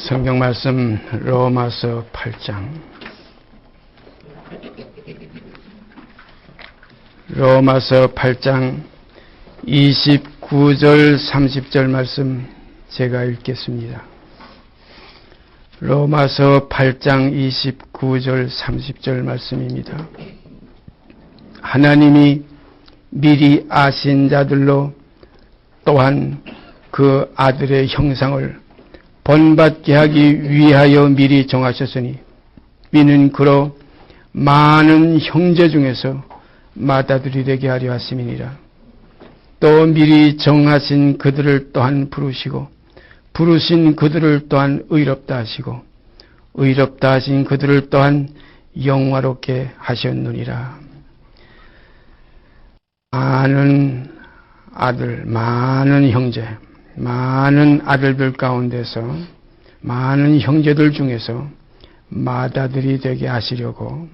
성경 말씀 로마서 8장. 로마서 8장 29절 30절 말씀 제가 읽겠습니다. 로마서 8장 29절 30절 말씀입니다. 하나님이 미리 아신 자들로 또한 그 아들의 형상을 본받게 하기 위하여 미리 정하셨으니 이는 그로 많은 형제 중에서 맏아들이 되게 하려 하심이니라. 또 미리 정하신 그들을 또한 부르시고 부르신 그들을 또한 의롭다 하시고 의롭다 하신 그들을 또한 영화롭게 하셨느니라. 많은 아들, 많은 형제, 많은 아들들 가운데서 많은 형제들 중에서 맏아들이 되게 하시려고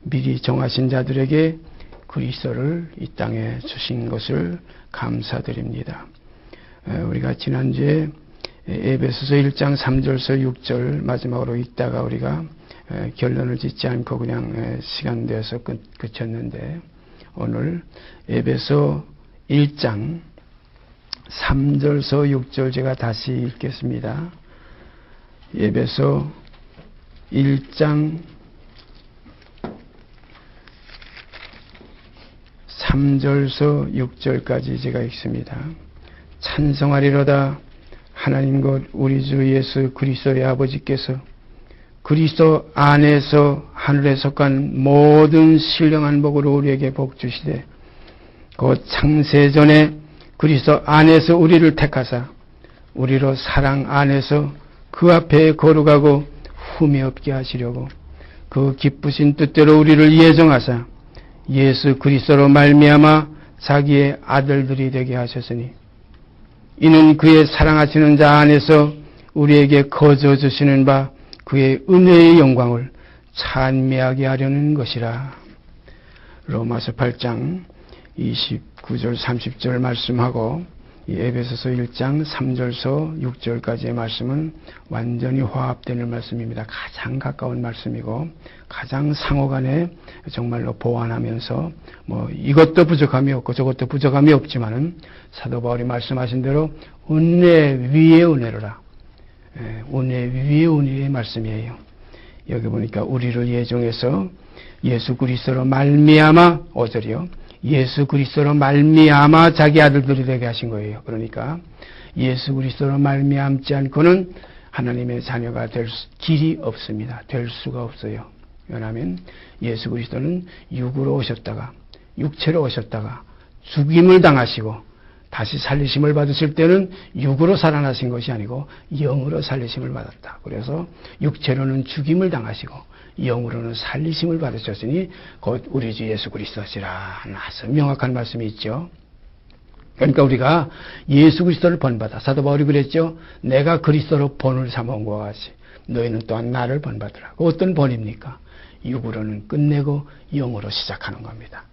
미리 정하신 자들에게 그리스도를 이 땅에 주신 것을 감사드립니다. 우리가 지난주에 에베소서 1장 3절서 6절 마지막으로 읽다가 우리가 결론을 짓지 않고 그냥 시간 되어서 그쳤는데 오늘 에베소 1장 3절서 6절 제가 다시 읽겠습니다. 에베소 1장 3절서 6절까지 제가 읽습니다. 찬송하리로다 하나님 곧 우리 주 예수 그리스도의 아버지께서 그리스도 안에서 하늘에 속한 모든 신령한 복으로 우리에게 복 주시되 곧 창세전에 그리스도 안에서 우리를 택하사 우리로 사랑 안에서 그 앞에 거룩하고 흠이 없게 하시려고 그 기쁘신 뜻대로 우리를 예정하사 예수 그리스도로 말미암아 자기의 아들들이 되게 하셨으니 이는 그의 사랑하시는 자 안에서 우리에게 거저 주시는 바 그의 은혜의 영광을 찬미하게 하려는 것이라. 로마서 8장 29절 30절 말씀하고 이 에베소서 1장 3절서 6절까지의 말씀은 완전히 화합되는 말씀입니다. 가장 가까운 말씀이고 가장 상호간에 정말로 보완하면서 이것도 부족함이 없고 저것도 부족함이 없지만은 사도 바울이 말씀하신 대로 은혜 위에 은혜로라. 은혜 위에 은혜의 말씀이에요. 여기 보니까 우리를 예정해서 예수 그리스도로 말미암아 5절이요. 예수 그리스도로 말미암아 자기 아들들이 되게 하신 거예요. 그러니까 예수 그리스도로 말미암지 않고는 하나님의 자녀가 될 길이 없습니다. 될 수가 없어요. 왜냐하면 예수 그리스도는 육으로 오셨다가 육체로 오셨다가 죽임을 당하시고 다시 살리심을 받으실 때는 육으로 살아나신 것이 아니고 영으로 살리심을 받았다. 그래서 육체로는 죽임을 당하시고 영으로는 살리심을 받으셨으니 곧 우리 주 예수 그리스도시라. 나서 명확한 말씀이 있죠. 그러니까 우리가 예수 그리스도를 본받아 사도 바울이 그랬죠. 내가 그리스도로 본을 삼아온 것과 같이 너희는 또한 나를 본받으라. 어떤 본입니까? 육으로는 끝내고 영으로 시작하는 겁니다.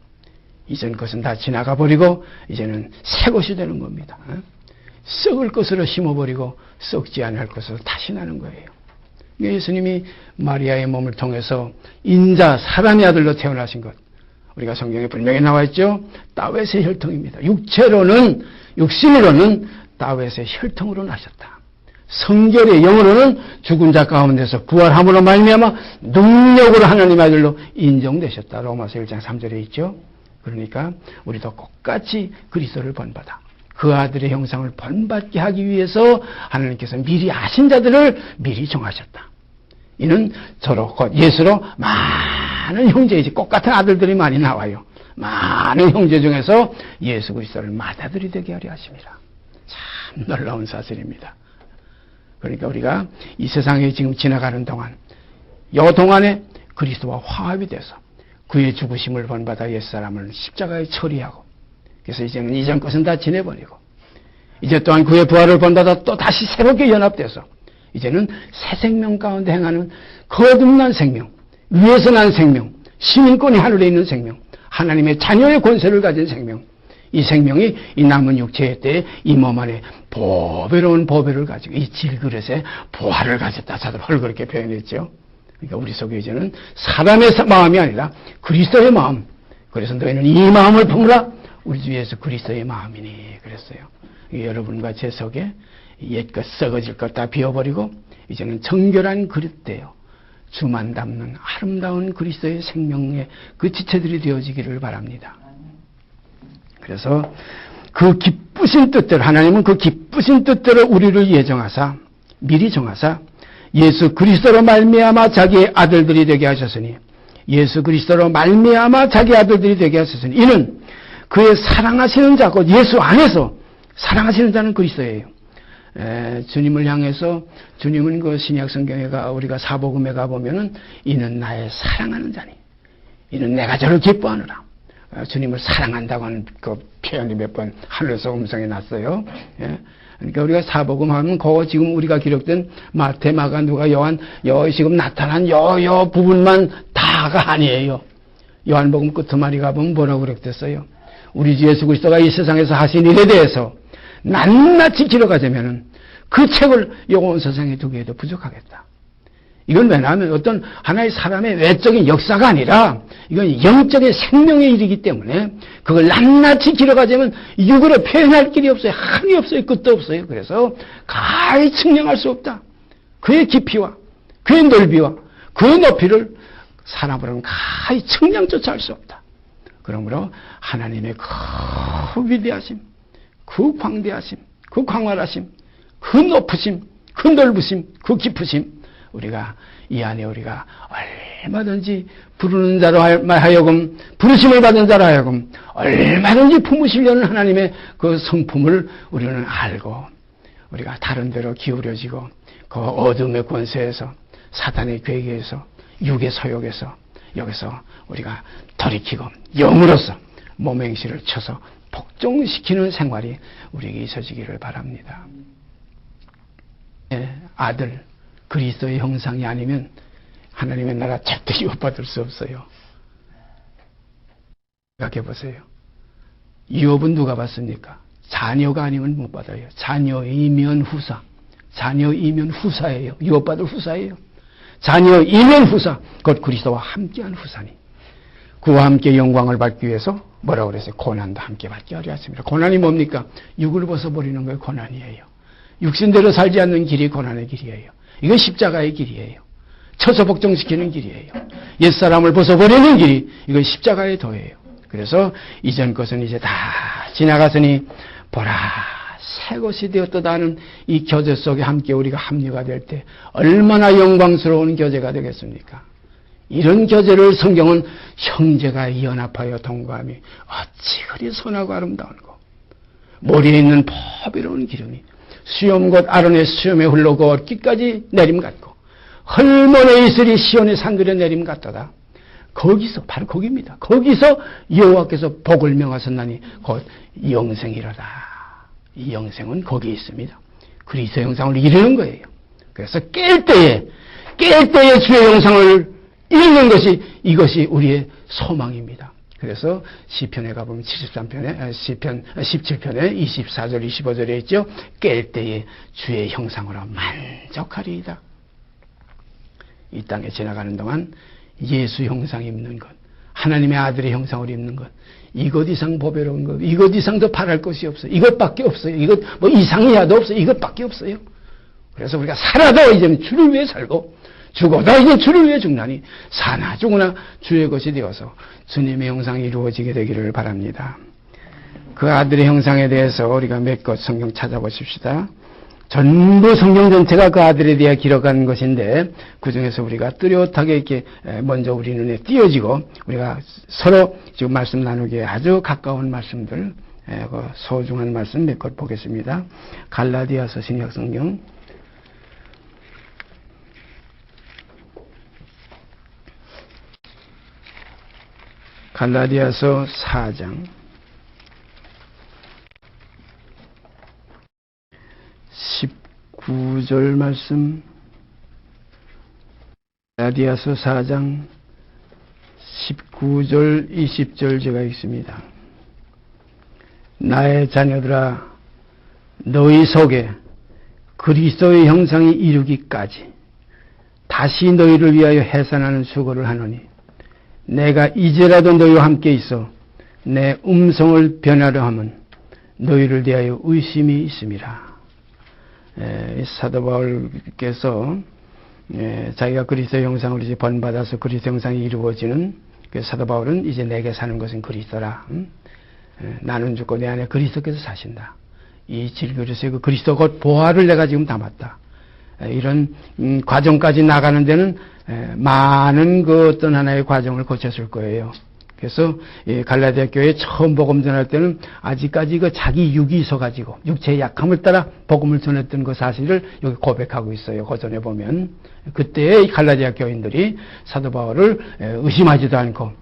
이전 것은 다 지나가 버리고 이제는 새 것이 되는 겁니다. 썩을 것으로 심어버리고 썩지 않을 것으로 다시 나는 거예요. 예수님이 마리아의 몸을 통해서 인자 사람의 아들로 태어나신 것 우리가 성경에 분명히 나와 있죠. 다윗의 혈통입니다. 육신으로는 다윗의 혈통으로 나셨다. 성결의 영으로는 죽은 자 가운데서 부활함으로 말미암아 능력으로 하나님의 아들로 인정되셨다. 로마서 1장 3절에 있죠. 그러니까 우리도 똑같이 그리스도를 본받아 그 아들의 형상을 본받게 하기 위해서 하나님께서 미리 아신 자들을 미리 정하셨다. 이는 저로 곧 예수로 많은 형제이지 똑같은 아들들이 많이 나와요. 많은 형제 중에서 예수 그리스도를 맏아들이 되게 하려 하심이라. 참 놀라운 사실입니다. 그러니까 우리가 이 세상에 지금 지나가는 동안 이 동안에 그리스도와 화합이 돼서 그의 죽으심을 본받아 옛사람을 십자가에 처리하고 그래서 이제는 이전 것은 다 지내버리고 이제 또한 그의 부활을 본받아 또 다시 새롭게 연합돼서 이제는 새 생명 가운데 행하는 거듭난 생명, 위에서 난 생명, 시민권이 하늘에 있는 생명, 하나님의 자녀의 권세를 가진 생명 이 생명이 이 남은 육체의 때에 이 몸 안에 보배로운 보배를 가지고 이 질그릇에 보화를 가졌다. 사도바울 그렇게 표현했죠. 그러니까 우리 속에 이제는 사람의 마음이 아니라 그리스도의 마음. 그래서 너희는 이 마음을 품으라. 우리 주 예수 그리스도의 마음이니 그랬어요. 여러분과 제 속에 옛것 썩어질 것 다 비워버리고 이제는 정결한 그릇되어 주만 담는 아름다운 그리스도의 생명의 그 지체들이 되어지기를 바랍니다. 그래서 그 기쁘신 뜻대로 하나님은 그 기쁘신 뜻대로 우리를 예정하사 미리 정하사 예수 그리스도로 말미암아 자기의 아들들이 되게 하셨으니 예수 그리스도로 말미암아 자기 아들들이 되게 하셨으니 이는 그의 사랑하시는 자 곧 예수 안에서 사랑하시는 자는 그리스도예요. 주님을 향해서 주님은 그 신약 성경에 우리가 사복음에 가보면은 이는 나의 사랑하는 자니 이는 내가 저를 기뻐하노라. 주님을 사랑한다고 하는 그 표현이 몇 번 하늘에서 음성이 났어요. 그러니까 우리가 사복음 하면 그거 지금 우리가 기록된 마태, 마가, 누가, 요한, 지금 나타난 요 부분만 다가 아니에요. 요한복음 끝머리 가보면 뭐라고 그랬겠어요? 우리 주 예수 그리스도가 이 세상에서 하신 일에 대해서 낱낱이 기록하자면은 그 책을 온 세상에 두게 해도 부족하겠다. 이건 왜냐하면 어떤 하나의 사람의 외적인 역사가 아니라 이건 영적인 생명의 일이기 때문에 그걸 낱낱이 기록하자면 육으로 표현할 길이 없어요. 한이 없어요. 끝도 없어요. 그래서 가히 측량할 수 없다. 그의 깊이와 그의 넓이와 그의 높이를 사람으로는 가히 측량조차 할 수 없다. 그러므로 하나님의 그 위대하심, 그 광대하심, 그 광활하심, 그 높으심, 그 넓으심, 그 깊으심 우리가 이 안에 우리가 얼마든지 부르는 자로 하여금 부르심을 받은 자로 하여금 얼마든지 품으시려는 하나님의 그 성품을 우리는 알고 우리가 다른 데로 기울여지고 그 어둠의 권세에서 사탄의 괴계에서 육의 소욕에서 여기서 우리가 돌이키고 영으로서 몸의 행실을 쳐서 복종시키는 생활이 우리에게 있어지기를 바랍니다. 아들 그리스도의 형상이 아니면 하나님의 나라 절대 유업받을 수 없어요. 생각해 보세요. 유업은 누가 받습니까? 자녀가 아니면 못 받아요. 자녀이면 후사. 자녀이면 후사예요. 유업받을 후사예요. 자녀이면 후사. 곧 그리스도와 함께한 후사니. 그와 함께 영광을 받기 위해서 뭐라고 그랬어요? 고난도 함께 받게 하려 했습니다. 고난이 뭡니까? 육을 벗어버리는 게 고난이에요. 육신대로 살지 않는 길이 고난의 길이에요. 이건 십자가의 길이에요. 처소 복종시키는 길이에요. 옛사람을 벗어버리는 길이 이건 십자가의 도예요. 그래서 이전 것은 이제 다 지나갔으니 보라 새 것이 되었다 하는 이 교제 속에 함께 우리가 합류가 될 때 얼마나 영광스러운 교제가 되겠습니까? 이런 교제를 성경은 형제가 연합하여 동거함이 어찌 그리 선하고 아름다운고 머리에 있는 보배로운 기름이 수염 곧 아론의 수염에 흘러고 어깨까지 내림 같고 헐몬의 이슬이 시온의 산들에 내림 같도다. 거기서 바로 거기입니다. 거기서 여호와께서 복을 명하셨나니 곧 영생이로다. 이 영생은 거기에 있습니다. 그리스도 영상을 이루는 거예요. 그래서 깰 때에 주의 영상을 이루는 것이 이것이 우리의 소망입니다. 그래서 시편에 가보면 73편에 시편 17편에 24절 25절에 있죠. 깰 때에 주의 형상으로 만족하리이다. 이 땅에 지나가는 동안 예수 형상 입는 것, 하나님의 아들의 형상을 입는 것, 이것 이상 보배로운 것, 이것 이상 더 바랄 것이 없어요. 이것밖에 없어요. 이것 뭐 이상이야도 없어요. 이것밖에 없어요. 그래서 우리가 살아도 이제는 주를 위해 살고 죽어도 이제 주를 위해 죽나니 사나 죽으나 주의 것이 되어서 주님의 형상이 이루어지게 되기를 바랍니다. 그 아들의 형상에 대해서 우리가 몇 것 성경 찾아보십시다. 전부 성경 전체가 그 아들에 대해 기록한 것인데 그 중에서 우리가 뚜렷하게 이렇게 먼저 우리 눈에 띄어지고 우리가 서로 지금 말씀 나누기에 아주 가까운 말씀들 그 소중한 말씀 몇 것 보겠습니다. 갈라디아서 신약 성경 갈라디아서 4장 19절 말씀 갈라디아서 4장 19절 20절 제가 읽습니다. 나의 자녀들아 너희 속에 그리스도의 형상이 이루기까지 다시 너희를 위하여 해산하는 수고를 하노니 내가 이제라도 너희와 함께 있어 내 음성을 변하려 함은 너희를 대하여 의심이 있음이라. 사도 바울께서 자기가 그리스도의 형상을 이제 번받아서 그리스도 형상이 이루어지는 사도 바울은 이제 내게 사는 것은 그리스도라. 나는 죽고 내 안에 그리스도께서 사신다. 이 질그릇의 그 그리스도 곧 보화를 내가 지금 담았다. 이런 과정까지 나가는 데는 많은 그 어떤 하나의 과정을 거쳤을 거예요. 그래서 갈라디아 교회에 처음 복음 전할 때는 아직까지 그 자기 육이 있어가지고 육체의 약함을 따라 복음을 전했던 그 사실을 여기 고백하고 있어요. 고전에 보면 그때의 갈라디아 교인들이 사도 바울을 의심하지도 않고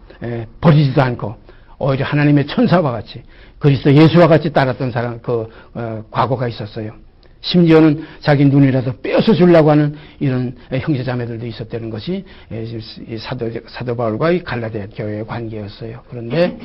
버리지도 않고 오히려 하나님의 천사와 같이 그리스도 예수와 같이 따랐던 사람 과거가 있었어요. 심지어는 자기 눈이라도 빼앗아 주려고 하는 이런 형제자매들도 있었다는 것이 사도 바울과 이 갈라디아 교회의 관계였어요. 그런데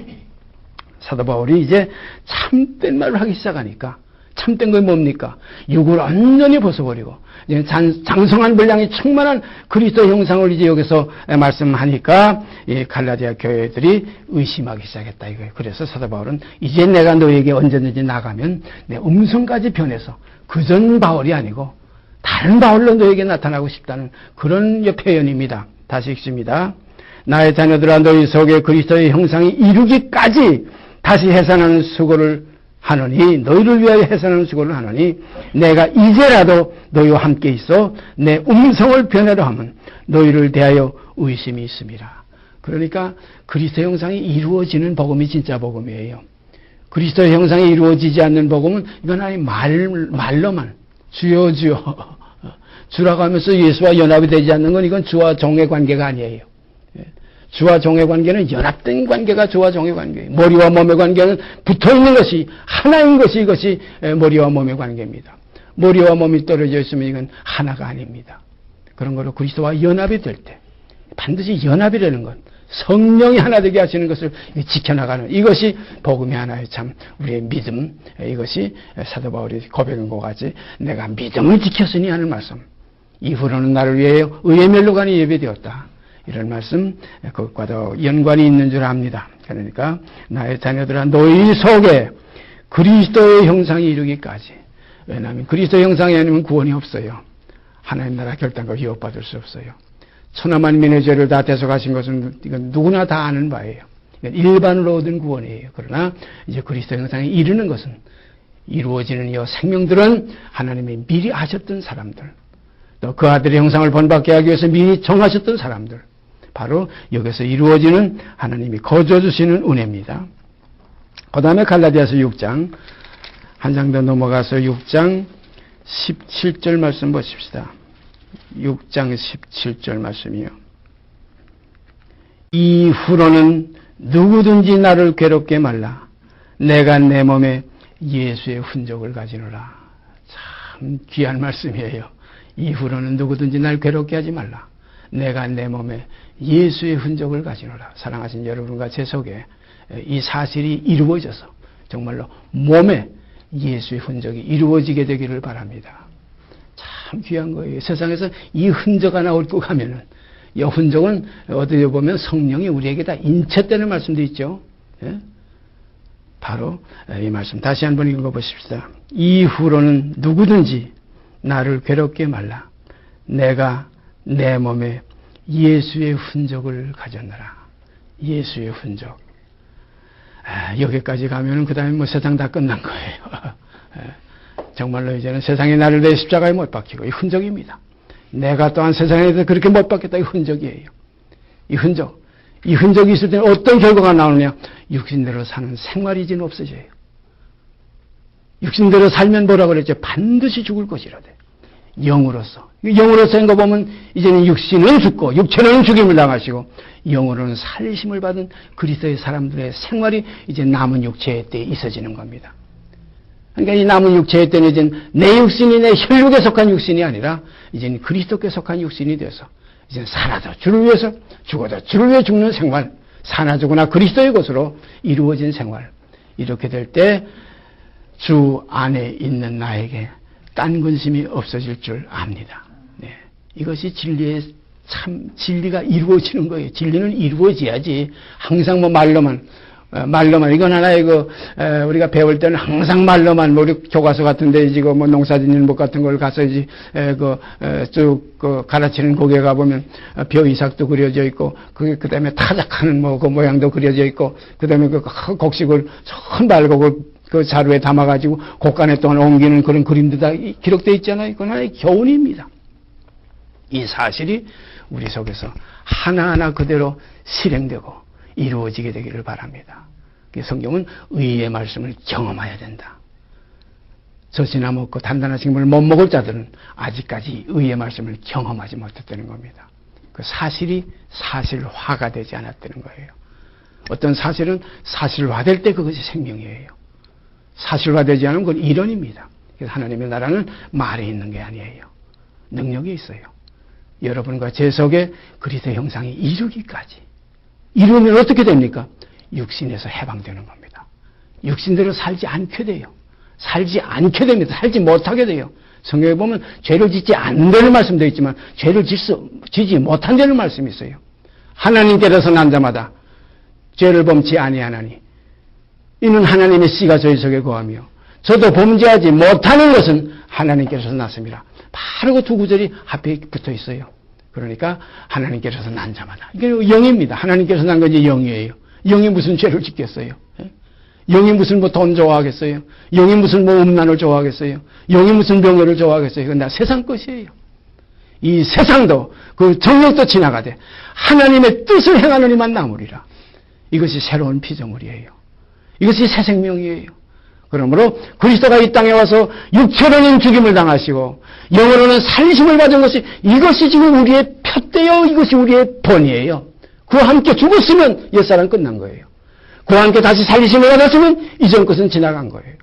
사도 바울이 이제 참된 말을 하기 시작하니까 참된 건 뭡니까? 육을 완전히 벗어버리고 이제 장성한 분량이 충만한 그리스도 형상을 이제 여기서 말씀하니까 이 갈라디아 교회들이 의심하기 시작했다 이거예요. 그래서 사도 바울은 이제 내가 너에게 언제든지 나가면 내 음성까지 변해서 그전 바울이 아니고 다른 바울로 너에게 나타나고 싶다는 그런 표현입니다. 다시 읽습니다. 나의 자녀들아 너희 속에 그리스도의 형상이 이루기까지 다시 해산하는 수고를 하노니 너희를 위하여 해산하는 수고를 하노니 내가 이제라도 너희와 함께 있어 내 음성을 변하려 하면 너희를 대하여 의심이 있음이라. 그러니까 그리스도 형상이 이루어지는 복음이 진짜 복음이에요. 그리스도의 형상이 이루어지지 않는 복음은 이건 아니 말로만 주여 주여 주라고 하면서 예수와 연합이 되지 않는 건 이건 주와 종의 관계가 아니에요. 주와 종의 관계는 연합된 관계가 주와 종의 관계예요. 머리와 몸의 관계는 붙어있는 것이 하나인 것이 이것이 머리와 몸의 관계입니다. 머리와 몸이 떨어져 있으면 이건 하나가 아닙니다. 그런 거로 그리스도와 연합이 될 때 반드시 연합이라는 건 성령이 하나 되게 하시는 것을 지켜나가는 이것이 복음의 하나의 참 우리의 믿음 이것이 사도 바울이 고백한 것 같이 내가 믿음을 지켰으니 하는 말씀 이후로는 나를 위하여 의의 멸로간이 예배되었다. 이런 말씀 그것과도 연관이 있는 줄 압니다. 그러니까 나의 자녀들아 너희 속에 그리스도의 형상이 이루기까지 왜냐하면 그리스도의 형상이 아니면 구원이 없어요. 하나님 나라 결단과 위협받을 수 없어요. 천하만민의 죄를 다 대속하신 것은 이건 누구나 다 아는 바예요. 일반으로 얻은 구원이에요. 그러나 이제 그리스도 형상에 이르는 것은 이루어지는 이 생명들은 하나님이 미리 하셨던 사람들, 또 그 아들의 형상을 본받게 하기 위해서 미리 정하셨던 사람들, 바로 여기서 이루어지는 하나님이 거저 주시는 은혜입니다. 그 다음에 갈라디아서 6장 한 장 더 넘어가서 6장 17절 말씀 보십시다. 6장 17절 말씀이요. 이후로는 누구든지 나를 괴롭게 말라. 내가 내 몸에 예수의 흔적을 가지노라. 참 귀한 말씀이에요. 이후로는 누구든지 날 괴롭게 하지 말라. 내가 내 몸에 예수의 흔적을 가지노라. 사랑하신 여러분과 제 속에 이 사실이 이루어져서 정말로 몸에 예수의 흔적이 이루어지게 되기를 바랍니다. 참 귀한 거예요. 세상에서 이 흔적 하나 얻고 가면은 이 흔적은 어디에 보면 성령이 우리에게 다 인쳤다는 말씀도 있죠. 예? 바로 이 말씀 다시 한번 읽어보십시다. 이후로는 누구든지 나를 괴롭게 말라. 내가 내 몸에 예수의 흔적을 가졌노라. 예수의 흔적. 여기까지 가면은 그 다음에 뭐 세상 다 끝난 거예요. 정말로 이제는 세상에 나를 내 십자가에 못 박히고 이 흔적입니다. 내가 또한 세상에서 그렇게 못 박혔다 이 흔적이에요. 이 흔적이 있을 때는 어떤 결과가 나오느냐? 육신대로 사는 생활이지는 없어져요. 육신대로 살면 뭐라 그랬죠? 반드시 죽을 것이라대. 영으로서인 거 보면 이제는 육신은 죽고 육체는 죽임을 당하시고 영으로는 살리심을 받은 그리스도의 사람들의 생활이 이제 남은 육체의 때에 있어지는 겁니다. 그러니까 이 남은 육체의 때는 이제 내 육신이 내 혈육에 속한 육신이 아니라 이제는 그리스도께 속한 육신이 되어서 이제 살아도 주를 위해서 죽어도 주를 위해 죽는 생활, 사나 죽으나 그리스도의 것으로 이루어진 생활. 이렇게 될 때 주 안에 있는 나에게 딴 근심이 없어질 줄 압니다. 네. 이것이 진리가 이루어지는 거예요. 진리는 이루어져야지 항상 뭐 말로만 이건 하나의 우리가 배울 때는 항상 말로만 우리 교과서 같은데 지금 뭐 농사짓는 법 같은 걸 가서 쭉 가르치는 곡에 가보면 벼 이삭도 그려져 있고 그다음에 타작하는 뭐 그 모양도 그려져 있고 그다음에 그 곡식을 선발곡을 그 자루에 담아가지고 곡간에 동안 옮기는 그런 그림도 다 기록되어 있잖아요. 그건 하나의 교훈입니다. 이 사실이 우리 속에서 하나하나 그대로 실행되고 이루어지게 되기를 바랍니다. 성경은 의의 말씀을 경험해야 된다. 젖이나 먹고 단단한 식물을 못 먹을 자들은 아직까지 의의 말씀을 경험하지 못했다는 겁니다. 그 사실이 사실화가 되지 않았다는 거예요. 어떤 사실은 사실화될 때 그것이 생명이에요. 사실화되지 않으면 그건 이론입니다. 그래서 하나님의 나라는 말에 있는 게 아니에요. 능력이 있어요. 여러분과 제 속에 그리스도의 형상이 이루기까지. 이루면 어떻게 됩니까? 육신에서 해방되는 겁니다. 육신대로 살지 않게 돼요. 살지 않게 됩니다. 살지 못하게 돼요. 성경에 보면 죄를 짓지 않는다는 말씀도 있지만 죄를 지지 못한다는 말씀이 있어요. 하나님께서 난 자마다 죄를 범치 아니하나니 이는 하나님의 씨가 저희 속에 거하며 저도 범죄하지 못하는 것은 하나님께서 났습니다. 바로 그 두 구절이 앞에 붙어 있어요. 그러니까 하나님께서 난 자마다. 이게 영입니다. 하나님께서 난 것이 영이에요. 영이 무슨 죄를 짓겠어요? 영이 무슨 뭐 돈 좋아하겠어요? 영이 무슨 뭐 음란을 좋아하겠어요? 영이 무슨 병해를 좋아하겠어요? 이건 다 세상 것이에요. 이 세상도 그 정욕도 지나가되 하나님의 뜻을 행하는 이만 남으리라. 이것이 새로운 피조물이에요. 이것이 새 생명이에요. 그러므로 그리스도가 이 땅에 와서 육체로는 죽임을 당하시고 영으로는 살리심을 받은 것이 이것이 지금 우리의 표대요. 이것이 우리의 본이에요. 그와 함께 죽었으면 옛사람 끝난 거예요. 그와 함께 다시 살리심을 받았으면 이전 것은 지나간 거예요.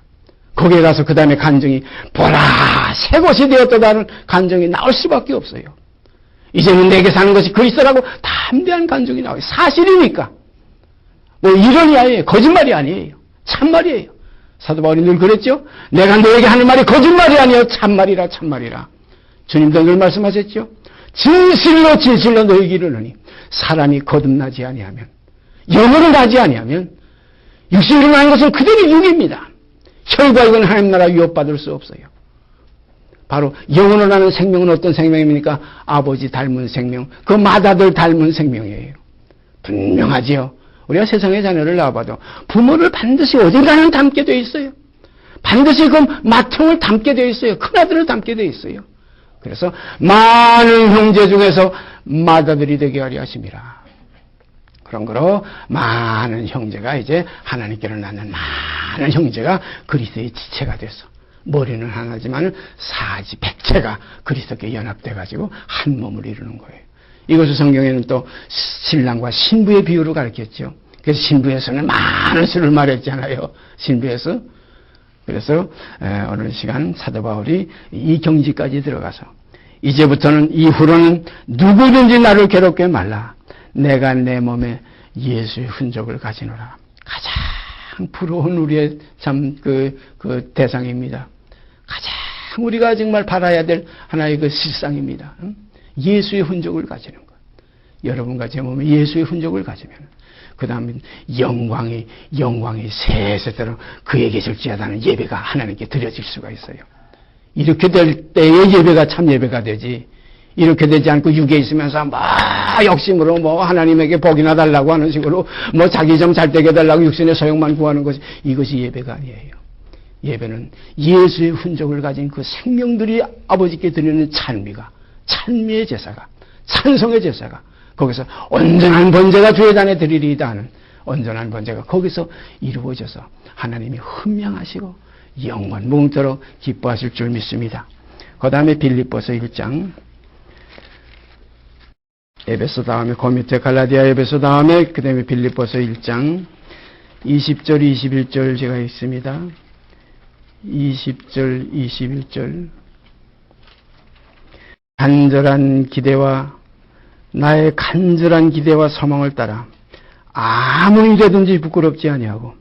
거기에 가서 그 다음에 간증이 보라 새 것이 되었다는 간증이 나올 수밖에 없어요. 이제는 내게 사는 것이 그리스도라고 담대한 간증이 나와요. 사실이니까. 뭐 이론이 아니에요. 거짓말이 아니에요. 참말이에요. 사도 바울이 늘 그랬죠. 내가 너에게 하는 말이 거짓말이 아니에요. 참말이라 참말이라. 주님도 늘 말씀하셨죠. 진실로 진실로 너에게 이르노니 사람이 거듭나지 아니하면 영으로 나지 아니하면 육신으로 나는 것은 그대로 육입니다. 혈과 육은 하나님 나라 유업받을 수 없어요. 바로 영으로 나는 생명은 어떤 생명입니까? 아버지 닮은 생명, 그 맏아들 닮은 생명이에요. 분명하지요. 우리가 세상의 자녀를 낳아봐도 부모를 반드시 어딘가는 닮게 되어 있어요. 반드시 그 맏형을 닮게 되어 있어요. 큰아들을 닮게 되어 있어요. 그래서 많은 형제 중에서 맏아들이 되게 하려 하심이라. 그런 거로 많은 형제가 이제 하나님께로 낳는 많은 형제가 그리스도의 지체가 돼서 머리는 하나지만 사지 백체가 그리스도께 연합돼가지고 한 몸을 이루는 거예요. 이것을 성경에는 또 신랑과 신부의 비유로 가르쳤죠. 그래서 신부에서는 많은 수를 말했잖아요. 신부에서. 그래서 오늘 시간 사도 바울이 이 경지까지 들어가서 이제부터는 이후로는 누구든지 나를 괴롭게 말라. 내가 내 몸에 예수의 흔적을 가지노라. 가장 부러운 우리의 참 그 대상입니다. 가장 우리가 정말 바라야 될 하나의 그 실상입니다. 예수의 흔적을 가지는 것. 여러분과 제 몸에 예수의 흔적을 가지면 그 다음에 영광이 세세대로 그에게 절지하다는 예배가 하나님께 드려질 수가 있어요. 이렇게 될 때의 예배가 참 예배가 되지. 이렇게 되지 않고 육에 있으면서 막 욕심으로 뭐 하나님에게 복이나 달라고 하는 식으로 뭐 자기 좀 잘 되게 달라고 육신의 소욕만 구하는 것이 이것이 예배가 아니에요. 예배는 예수의 흔적을 가진 그 생명들이 아버지께 드리는 찬미의 제사가 찬송의 제사가 거기서 온전한 번제가 주의 단에 드리리이다 하는 온전한 번제가 거기서 이루어져서 하나님이 훈명하시고 영원 무궁토록 기뻐하실 줄 믿습니다. 그 다음에 빌립보서 1장 에베소 다음에 그 밑에 갈라디아 에베소 다음에 그 다음에 빌립보서 1장 20절 21절 제가 읽습니다. 20절 21절 나의 간절한 기대와 소망을 따라 아무 일에든지 부끄럽지 아니하고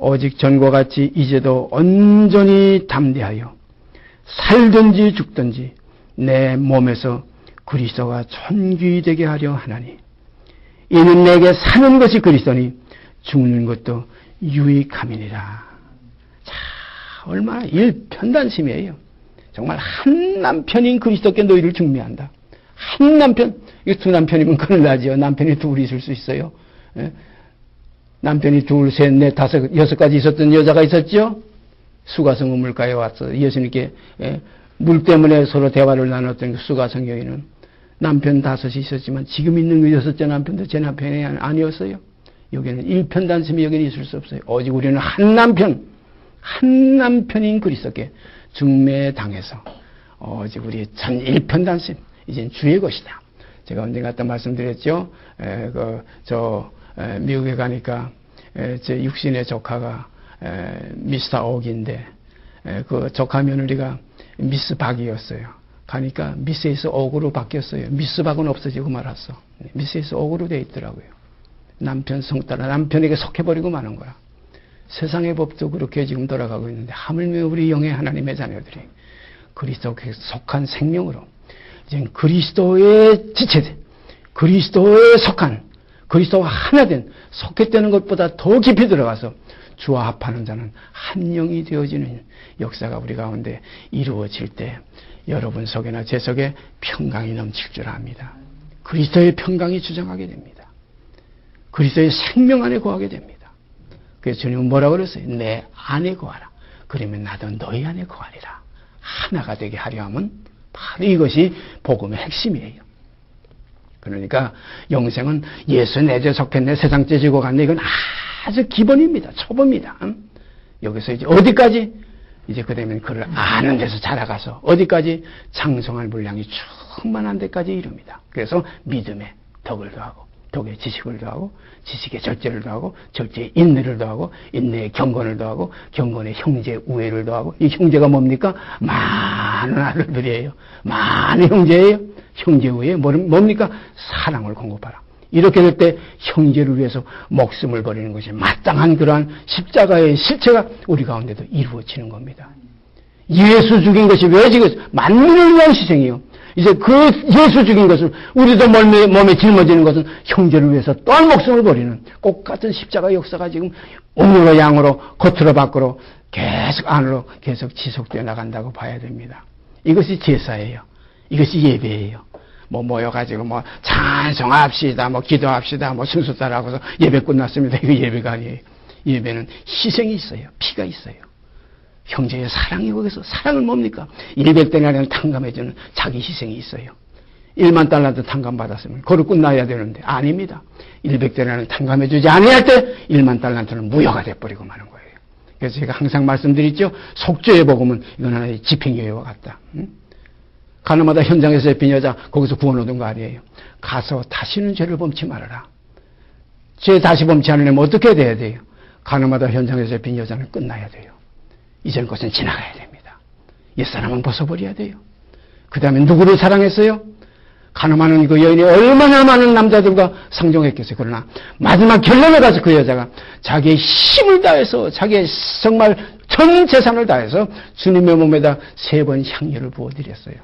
오직 전과 같이 이제도 온전히 담대하여 살든지 죽든지 내 몸에서 그리스도가 존귀 되게 하려 하나니 이는 내게 사는 것이 그리스도니 죽는 것도 유익함이니라. 자, 얼마나 일편단심이에요. 정말 한 남편인 그리스도께 너희를 중매한다. 한 남편, 이거 두 남편이면 큰일 나죠. 남편이 둘이 있을 수 있어요. 예? 남편이 둘, 셋, 넷, 다섯, 여섯까지 있었던 여자가 있었죠. 수가성 우물가에 와서 예수님께 물 때문에 서로 대화를 나눴던 수가성 여인은 남편 다섯이 있었지만 지금 있는 그 여섯째 남편도 제 남편이 아니었어요. 여기는 일편단심이 여기는 있을 수 없어요. 오직 우리는 한 남편인 그리스도께 중매당해서 오직 우리의 전 일편단심 이젠 주의 것이다. 제가 언젠가 또 말씀드렸죠. 미국에 가니까 제 육신의 조카가 미스터 옥인데 그 조카 며느리가 미스 박이었어요. 가니까 미스에서 옥으로 바뀌었어요. 미스 박은 없어지고 말았어. 미스에서 옥으로 돼 있더라고요. 남편 성따라 남편에게 속해버리고 마는 거야. 세상의 법도 그렇게 지금 돌아가고 있는데 하물며 우리 영의 하나님의 자녀들이 그리스도께 속한 생명으로 이제 그리스도의 지체된 그리스도에 속한 그리스도와 하나 된 속했다는 것보다 더 깊이 들어가서 주와 합하는 자는 한 영이 되어지는 역사가 우리 가운데 이루어질 때 여러분 속에나 제 속에 평강이 넘칠 줄 압니다. 그리스도의 평강이 주장하게 됩니다. 그리스도의 생명 안에 거하게 됩니다. 그래서 주님은 뭐라고 그랬어요? 내 안에 거하라. 그러면 나도 너희 안에 거하리라. 하나가 되게 하려 하면 바로 이것이 복음의 핵심이에요. 그러니까 영생은 예수 내재 속했네 세상 째지고 갔네 이건 아주 기본입니다. 초보입니다. 여기서 이제 어디까지? 이제 그 되면 그를 아는 데서 자라가서 어디까지? 장성할 분량이 충만한 데까지 이릅니다. 그래서 믿음에 덕을 더하고 덕에 지식을 더하고 지식에 절제를 더하고 절제에 인내를 더하고 인내에 경건을 더하고 경건에 형제 우애를 더하고 이 형제가 뭡니까? 많은 아들들이에요. 많은 형제예요. 형제 우애 뭡니까? 사랑을 공급하라. 이렇게 될 때 형제를 위해서 목숨을 버리는 것이 마땅한 그러한 십자가의 실체가 우리 가운데도 이루어지는 겁니다. 예수 죽인 것이 왜 지금 만민을 위한 희생이요. 이제 그 예수 죽인 것을 우리도 몸에 짊어지는 것은 형제를 위해서 또한 목숨을 버리는 꼭 같은 십자가 역사가 지금 음으로 양으로 겉으로 밖으로 계속 안으로 계속 지속되어 나간다고 봐야 됩니다. 이것이 제사예요. 이것이 예배예요. 모여가지고 찬송합시다, 기도합시다, 순서 따라하고서 예배 끝났습니다. 이거 예배가 아니에요. 예배는 희생이 있어요. 피가 있어요. 형제의 사랑이 거기서 사랑은 뭡니까? 100데나리온 탕감해주는 자기 희생이 있어요. 1만 달러도 탕감받았으면 그걸 끝나야 되는데 아닙니다. 100데나리온 탕감해주지 아니할 때 1만 달러는 무효가 돼버리고 마는 거예요. 그래서 제가 항상 말씀드렸죠. 속죄의 복음은 이건 하나의 집행유예와 같다. 가나마다 현장에서 잡힌 여자 거기서 구원 얻은 거 아니에요. 가서 다시는 죄를 범치 말아라. 죄 다시 범치 않으려면 어떻게 돼야 돼요? 가나마다 현장에서 잡힌 여자는 끝나야 돼요. 이전 것은 지나가야 됩니다. 옛사람은 벗어버려야 돼요. 그 다음에 누구를 사랑했어요? 가늠하는 그 여인이 얼마나 많은 남자들과 상종했겠어요. 그러나 마지막 결론에 가서 그 여자가 자기의 힘을 다해서 자기의 정말 전 재산을 다해서 주님의 몸에다 3번 향유를 부어드렸어요.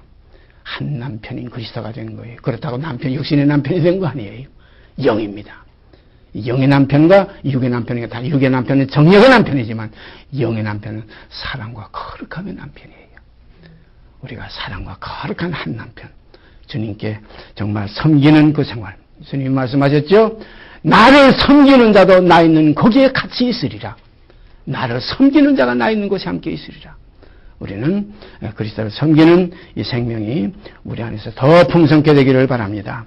한 남편인 그리스도가 된 거예요. 그렇다고 남편이 육신의 남편이 된 거 아니에요. 영입니다. 영의 남편과 육의 남편이 다 육의 남편은 정력의 남편이지만 영의 남편은 사랑과 거룩함의 남편이에요. 우리가 사랑과 거룩한 한 남편 주님께 정말 섬기는 그 생활 주님이 말씀하셨죠. 나를 섬기는 자도 나 있는 거기에 같이 있으리라. 나를 섬기는 자가 나 있는 곳에 함께 있으리라. 우리는 그리스도를 섬기는 이 생명이 우리 안에서 더 풍성케 되기를 바랍니다.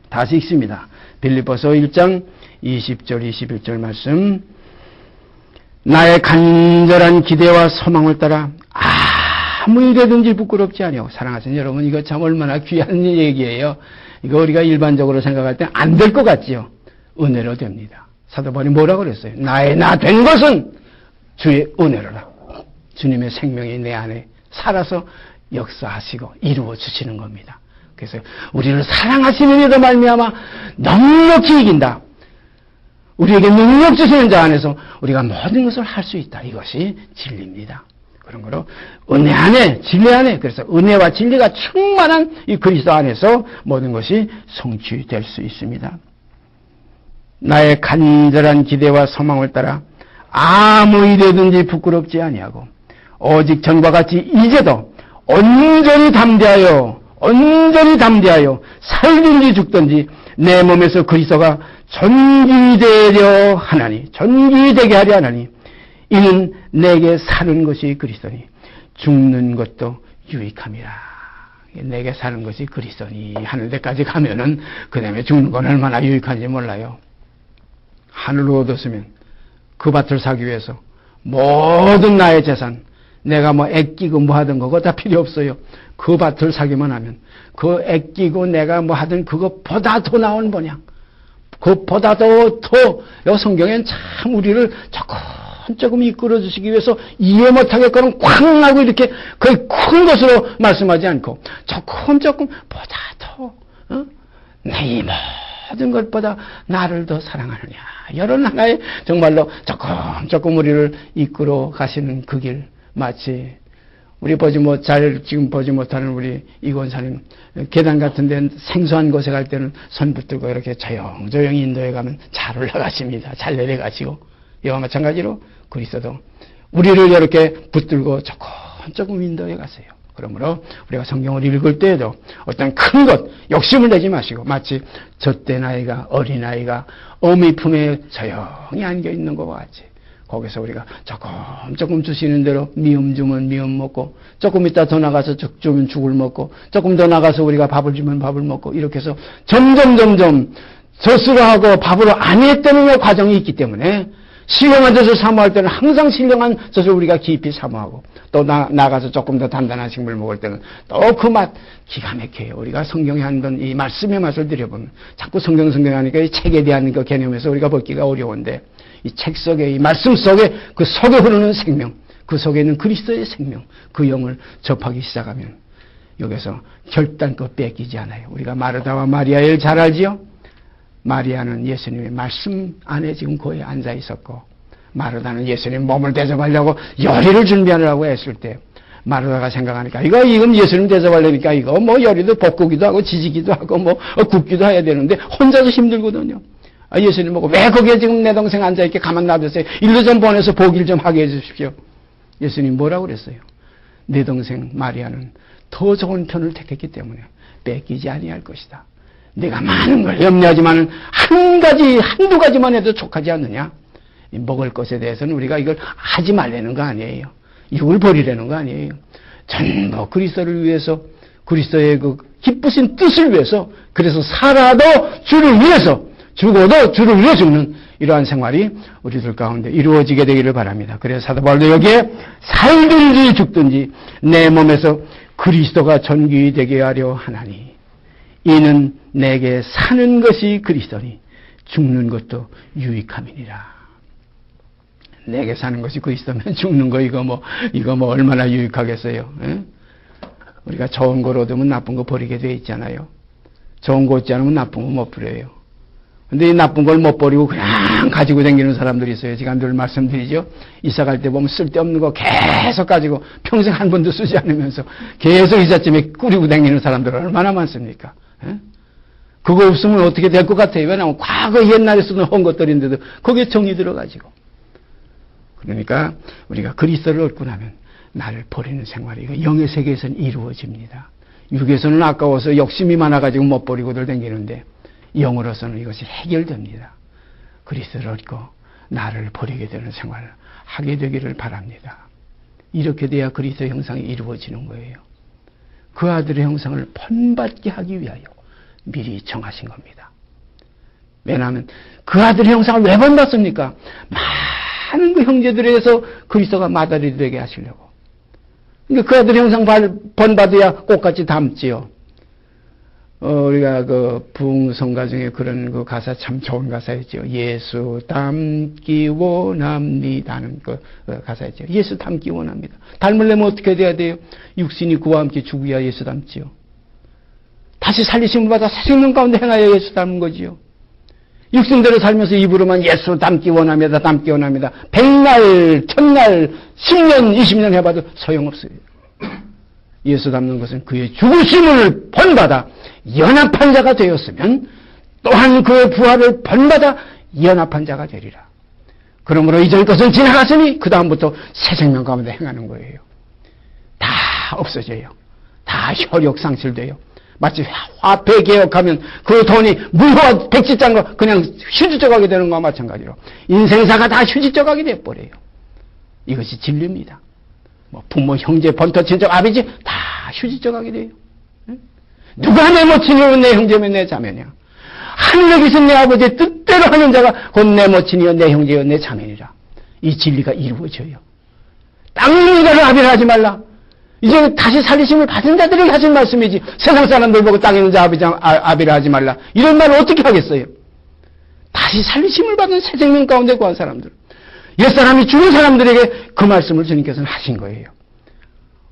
다시 읽습니다. 빌립보서 1장 20절 21절 말씀. 나의 간절한 기대와 소망을 따라 아무 일에든지 부끄럽지 아니하고 사랑하시는 여러분 이거 참 얼마나 귀한 얘기예요. 이거 우리가 일반적으로 생각할 때 안 될 것 같지요. 은혜로 됩니다. 사도 바울이 뭐라고 그랬어요? 나의 나 된 것은 주의 은혜로라. 주님의 생명이 내 안에 살아서 역사하시고 이루어 주시는 겁니다. 그래서 우리를 사랑하시는 이로 말미암아 넉넉히 이긴다. 우리에게 능력 주시는 자 안에서 우리가 모든 것을 할 수 있다. 이것이 진리입니다. 그런 거로 은혜 안에, 진리 안에, 그래서 은혜와 진리가 충만한 이 그리스도 안에서 모든 것이 성취될 수 있습니다. 나의 간절한 기대와 소망을 따라 아무 일이든지 부끄럽지 아니하고 오직 전과 같이 이제도 온전히 담대하여 살든지 죽든지 내 몸에서 그리스도가 존귀되려 하나니, 존귀되게 하려 하나니, 이는 내게 사는 것이 그리스도니 죽는 것도 유익함이라. 내게 사는 것이 그리스도니 하는 데까지 가면은 그 다음에 죽는 건 얼마나 유익한지 몰라요. 하늘로 얻었으면 그 밭을 사기 위해서 모든 나의 재산, 내가 뭐 애끼고 뭐 하던 거 다 필요 없어요. 그 밭을 사기만 하면 그 애끼고 내가 뭐 하던 그것보다 더 나은 번양, 그것보다 더 성경엔 참 우리를 조금 이끌어 주시기 위해서 이해 못하겠거는 쾅 하고 이렇게 거의 큰 것으로 말씀하지 않고 조금보다 더 내 모든 것보다 나를 더 사랑하느냐, 이런 하나의 정말로 조금 우리를 이끌어 가시는 그 길, 마치 우리 지금 보지 못하는 우리 이권사님, 계단 같은 데 생소한 곳에 갈 때는 손 붙들고 이렇게 조용히 인도해 가면 잘 올라가십니다. 잘 내려가시고, 이와 마찬가지로 그리스도도 우리를 이렇게 붙들고 조금 인도해 가세요. 그러므로 우리가 성경을 읽을 때에도 어떤 큰 것, 욕심을 내지 마시고, 마치 젖된 아이가, 어린아이가 어미 품에 조용히 안겨 있는 것과 같이, 거기서 우리가 조금 주시는 대로 미음 주면 미음 먹고, 조금 이따 더 나가서 죽 주면 죽을 먹고, 조금 더 나가서 우리가 밥을 주면 밥을 먹고, 이렇게 해서 점점 젖으로 하고 밥으로 안 했다는 과정이 있기 때문에 신령한 젖을 사모할 때는 항상 신령한 젖을 우리가 깊이 사모하고, 또 나가서 조금 더 단단한 식물 먹을 때는 또 그 맛 기가 막혀요. 우리가 성경에 한번 이 말씀의 맛을 들여보면 자꾸 성경 하니까 이 책에 대한 그 개념에서 우리가 벗기가 어려운데, 이 책 속에, 이 말씀 속에, 그 속에 흐르는 생명, 그 속에 있는 그리스도의 생명, 그 영을 접하기 시작하면 여기서 결단코 뺏기지 않아요. 우리가 마르다와 마리아를 잘 알지요? 마리아는 예수님의 말씀 안에 지금 거의 앉아 있었고, 마르다는 예수님 몸을 대접하려고 요리를 준비하려고 했을 때, 마르다가 생각하니까 이건 예수님 대접하려니까 이거 뭐 요리도 볶기도 하고 지지기도 하고 뭐 굽기도 해야 되는데 혼자서 힘들거든요. 예수님 보고 왜 거기에 지금 내 동생 앉아있게 가만 놔두세요. 일로 좀 보내서 보기를 좀 하게 해주십시오. 예수님 뭐라고 그랬어요? 내 동생 마리아는 더 좋은 편을 택했기 때문에 뺏기지 아니할 것이다. 내가 많은 걸 염려하지만 한두 가지만 해도 족하지 않느냐? 먹을 것에 대해서는 우리가 이걸 하지 말라는 거 아니에요. 이걸 버리라는 거 아니에요. 전부 그리스도를 위해서, 그리스도의 그 기쁘신 뜻을 위해서, 그래서 살아도 주를 위해서, 죽어도 주를 위해 죽는 이러한 생활이 우리들 가운데 이루어지게 되기를 바랍니다. 그래서 사도 바울도 여기에 살든지 죽든지 내 몸에서 그리스도가 존귀되게 하려 하나니, 이는 내게 사는 것이 그리스도니 죽는 것도 유익함이니라. 내게 사는 것이 그리스도면 죽는 거 이거 뭐 얼마나 유익하겠어요. 에? 우리가 좋은 걸 얻으면 나쁜 거 버리게 돼 있잖아요. 좋은 거 얻지 않으면 나쁜 거 못 버려요. 근데 이 나쁜 걸 못 버리고 그냥 가지고 다니는 사람들이 있어요. 제가 늘 말씀드리죠. 이사 갈 때 보면 쓸데없는 거 계속 가지고 평생 한 번도 쓰지 않으면서 계속 이삿짐에 꾸리고 다니는 사람들 얼마나 많습니까? 에? 그거 없으면 어떻게 될 것 같아요? 왜냐하면 과거 옛날에 쓰던 헌 것들인데도 거기에 정이 들어가지고. 그러니까 우리가 그리스도를 얻고 나면 나를 버리는 생활이 영의 세계에서는 이루어집니다. 육에서는 아까워서 욕심이 많아가지고 못 버리고들 다니는데 영으로서는 이것이 해결됩니다. 그리스도를 얻고 나를 버리게 되는 생활을 하게 되기를 바랍니다. 이렇게 돼야 그리스도의 형상이 이루어지는 거예요. 그 아들의 형상을 본받게 하기 위하여 미리 정하신 겁니다. 왜냐하면 그 아들의 형상을 왜 본받습니까? 많은 그 형제들에서 그리스도가 마다리 되게 하시려고. 그러니까 그 아들의 형상 본받아야 꽃같이 닮지요. 우리가 그 부흥성가 중에 그런 그 가사 참 좋은 가사였죠. 예수 닮기 원합니다는 그 가사였죠. 예수 닮기 원합니다. 닮으려면 어떻게 돼야 돼요? 육신이 그와 함께 죽어야 예수 닮지요. 다시 살리심을 받아 새 생명 가운데 행하여 예수 닮은 거지요. 육신대로 살면서 입으로만 예수 닮기 원합니다. 닮기 원합니다. 100날, 1000날, 10년, 20년 해봐도 소용없어요. 예수 닮는 것은 그의 죽으심을 본받아 연합한 자가 되었으면 또한 그의 부활을 본받아 연합한 자가 되리라. 그러므로 이전 것은 지나갔으니 그 다음부터 새 생명 가운데 행하는 거예요. 다 없어져요. 다 효력 상실돼요. 마치 화폐 개혁하면 그 돈이 물과 백지짠 거 그냥 휴지져가게 되는 거와 마찬가지로 인생사가 다 휴지져가게 돼버려요. 이것이 진리입니다. 뭐 부모, 형제, 번터, 친척, 아버지 다 휴지져가게 돼요. 누가 내 모친이요 내 형제면 내 자매냐. 하늘에 계신 내 아버지의 뜻대로 하는 자가 곧 내 모친이요 내 형제요 내 자매니라. 이 진리가 이루어져요. 땅 이가를 아비를 하지 말라. 이제 다시 살리심을 받은 자들에게 하신 말씀이지 세상 사람들 보고 땅에 있는 자 아비를 하지 말라. 이런 말을 어떻게 하겠어요? 다시 살리심을 받은 새 생명 가운데 구한 사람들. 옛사람이 죽은 사람들에게 그 말씀을 주님께서는 하신 거예요.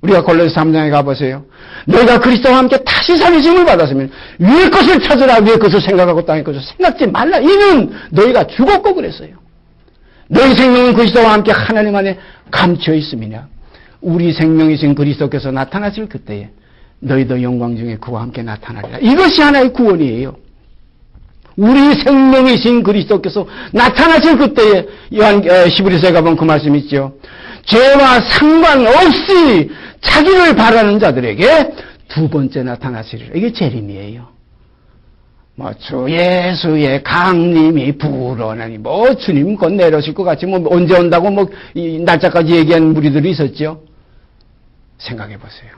우리가 골로새 3장에 가보세요. 너희가 그리스도와 함께 다시 살리심을 받았으면 위의 것을 찾으라. 위의 것을 생각하고 땅의 것을 생각지 말라. 이는 너희가 죽었고 그랬어요. 너희 생명은 그리스도와 함께 하나님 안에 감춰 있음이냐. 우리 생명이신 그리스도께서 나타나실 그때에 너희도 영광 중에 그와 함께 나타나리라. 이것이 하나의 구원이에요. 우리 생명이신 그리스도께서 나타나실 그때에 히브리서에 가보면 그 말씀이 있죠. 죄와 상관없이 자기를 바라는 자들에게 두 번째 나타나시리라. 이게 재림이에요. 뭐 주 예수의 강림이 불어나니 뭐 주님 곧 내려오실 것 같이 뭐 언제 온다고 뭐 이 날짜까지 얘기한 무리들이 있었죠. 생각해 보세요.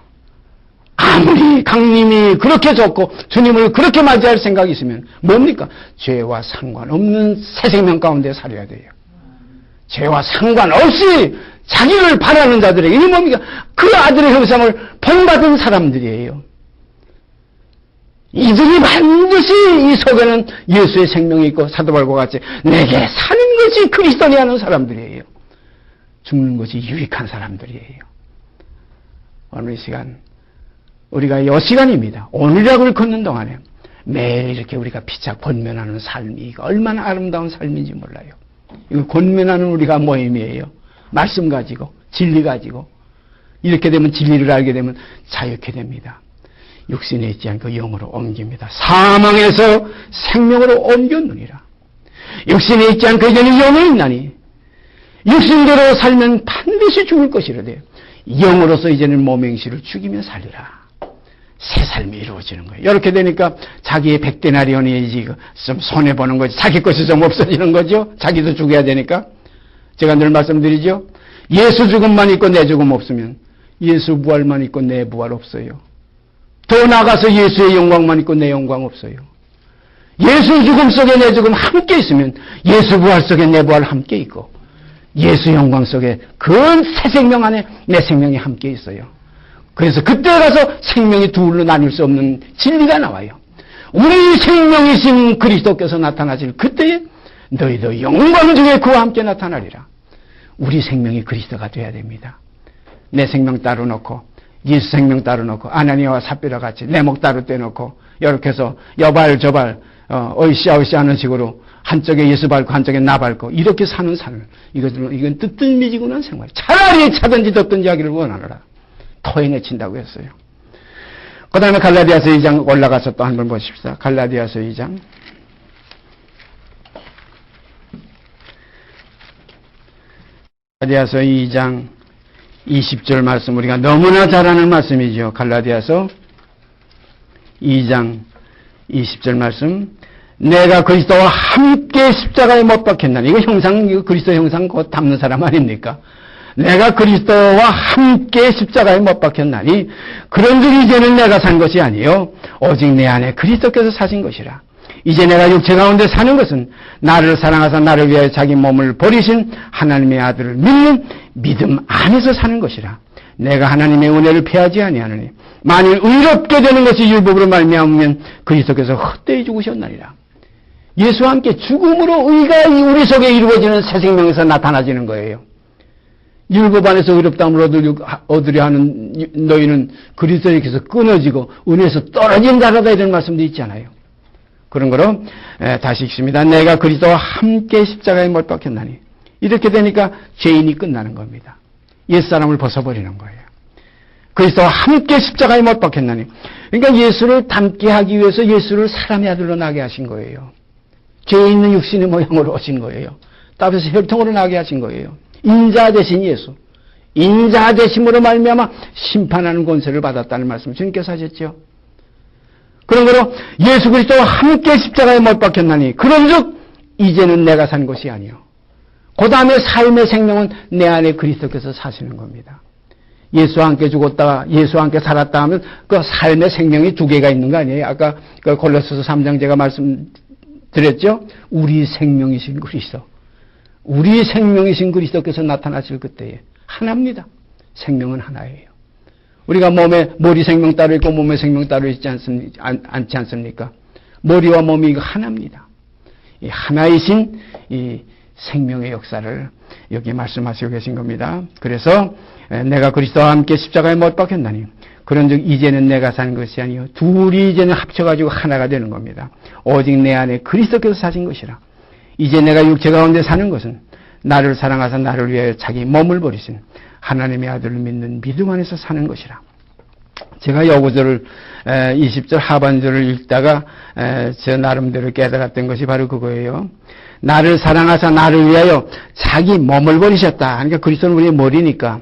아무리 강림이 그렇게 좋고 주님을 그렇게 맞이할 생각이 있으면 뭡니까? 죄와 상관없는 새 생명 가운데 살아야 돼요. 죄와 상관없이 자기를 바라는 자들에게 이 뭡니까? 그 아들의 형상을 본받은 사람들이에요. 이들이 반드시 이 속에는 예수의 생명이 있고 사도 바울과 같이 내게 사는 것이 그리스도니 하는 사람들이에요. 죽는 것이 유익한 사람들이에요. 오늘 이 시간 우리가 이 시간입니다. 오늘이라고 걷는 동안에 매일 이렇게 우리가 피차 권면하는 삶이 얼마나 아름다운 삶인지 몰라요. 이거 권면하는 우리가 모임이에요. 말씀 가지고 진리 가지고 이렇게 되면 진리를 알게 되면 자유케 됩니다. 육신에 있지 않고 영으로 옮깁니다. 사망에서 생명으로 옮겼느니라. 육신에 있지 않고 이제는 영에 있나니 육신대로 살면 반드시 죽을 것이라되 영으로서 이제는 몸행실을 죽이며 살리라. 새 삶이 이루어지는 거예요. 이렇게 되니까 자기의 100데나리온이 좀 손해보는 거지. 자기 것이 좀 없어지는 거죠. 자기도 죽어야 되니까. 제가 늘 말씀드리죠. 예수 죽음만 있고 내 죽음 없으면 예수 부활만 있고 내 부활 없어요. 더 나아가서 예수의 영광만 있고 내 영광 없어요. 예수 죽음 속에 내 죽음 함께 있으면 예수 부활 속에 내 부활 함께 있고 예수 영광 속에 그 새 생명 안에 내 생명이 함께 있어요. 그래서 그때 가서 생명이 둘로 나눌 수 없는 진리가 나와요. 우리 생명이신 그리스도께서 나타나실 그때에 너희도 영광 중에 그와 함께 나타나리라. 우리 생명이 그리스도가 되어야 됩니다. 내 생명 따로 놓고 예수 생명 따로 놓고 아나니아와 삽비라 같이 내 목 따로 떼놓고 이렇게 해서 여발 저발 어이씨아어이씨 하는 식으로 한쪽에 예수 밟고 한쪽에 나 밟고 이렇게 사는 삶 이건 뜨뜻미지근한 생활. 차라리 차든지 덮든지 하기를 원하노라. 토해내 친다고 했어요. 그 다음에 갈라디아서 2장 올라가서 또 한번 보십시다. 갈라디아서 2장 갈라디아서 2장 20절 말씀 우리가 너무나 잘 아는 말씀이죠. 갈라디아서 2장 20절 말씀 내가 그리스도와 함께 십자가에 못 박혔나니 이거 형상 이거 그리스도 형상 곧 담는 사람 아닙니까? 내가 그리스도와 함께 십자가에 못 박혔나니 그런즉 이제는 내가 산 것이 아니요 오직 내 안에 그리스도께서 사신 것이라. 이제 내가 육체 가운데 사는 것은 나를 사랑하사 나를 위하여 자기 몸을 버리신 하나님의 아들을 믿는 믿음 안에서 사는 것이라. 내가 하나님의 은혜를 패하지 아니하느니 만일 의롭게 되는 것이 율법으로 말미암으면 그리스도께서 헛되이 죽으셨나니라. 예수와 함께 죽음으로 의가 우리 속에 이루어지는 새 생명에서 나타나지는 거예요. 율법 안에서 의롭다함을 얻으려 하는 너희는 그리스도에게서 끊어지고 은혜에서 떨어진 자라다 이런 말씀도 있잖아요. 그런 거로 다시 읽습니다. 내가 그리스도와 함께 십자가에 못 박혔나니. 이렇게 되니까 죄인이 끝나는 겁니다. 옛사람을 벗어버리는 거예요. 그리스도와 함께 십자가에 못 박혔나니. 그러니까 예수를 닮게 하기 위해서 예수를 사람의 아들로 나게 하신 거예요. 죄 있는 육신의 모양으로 오신 거예요. 따라서 혈통으로 나게 하신 거예요. 인자 되신 예수. 인자 되심으로 말미암아 심판하는 권세를 받았다는 말씀을 주님께서 하셨죠. 그런 거로 예수 그리스도와 함께 십자가에 못 박혔나니 그런즉 이제는 내가 산 것이 아니요. 그 다음에 삶의 생명은 내 안에 그리스도께서 사시는 겁니다. 예수와 함께 죽었다, 예수와 함께 살았다 하면 그 삶의 생명이 두 개가 있는 거 아니에요? 아까 그 골로새서 3장 제가 말씀드렸죠? 우리 생명이신 그리스도. 우리 생명이신 그리스도께서 나타나실 그때에 하나입니다. 생명은 하나예요. 우리가 몸에 머리 생명 따로 있고 몸의 생명 따로 있지 않습니까? 머리와 몸이 이거 하나입니다. 이 하나이신 이 생명의 역사를 여기 말씀하시고 계신 겁니다. 그래서 내가 그리스도와 함께 십자가에 못 박혔나니 그런즉 이제는 내가 사는 것이 아니요 둘이 이제는 합쳐가지고 하나가 되는 겁니다. 오직 내 안에 그리스도께서 사신 것이라. 이제 내가 육체 가운데 사는 것은 나를 사랑하사 나를 위하여 자기 몸을 버리신 하나님의 아들을 믿는 믿음 안에서 사는 것이라. 제가 여구절을 20절 하반절을 읽다가 제 나름대로 깨달았던 것이 바로 그거예요. 나를 사랑하사 나를 위하여 자기 몸을 버리셨다. 그러니까 그리스도는 우리의 머리니까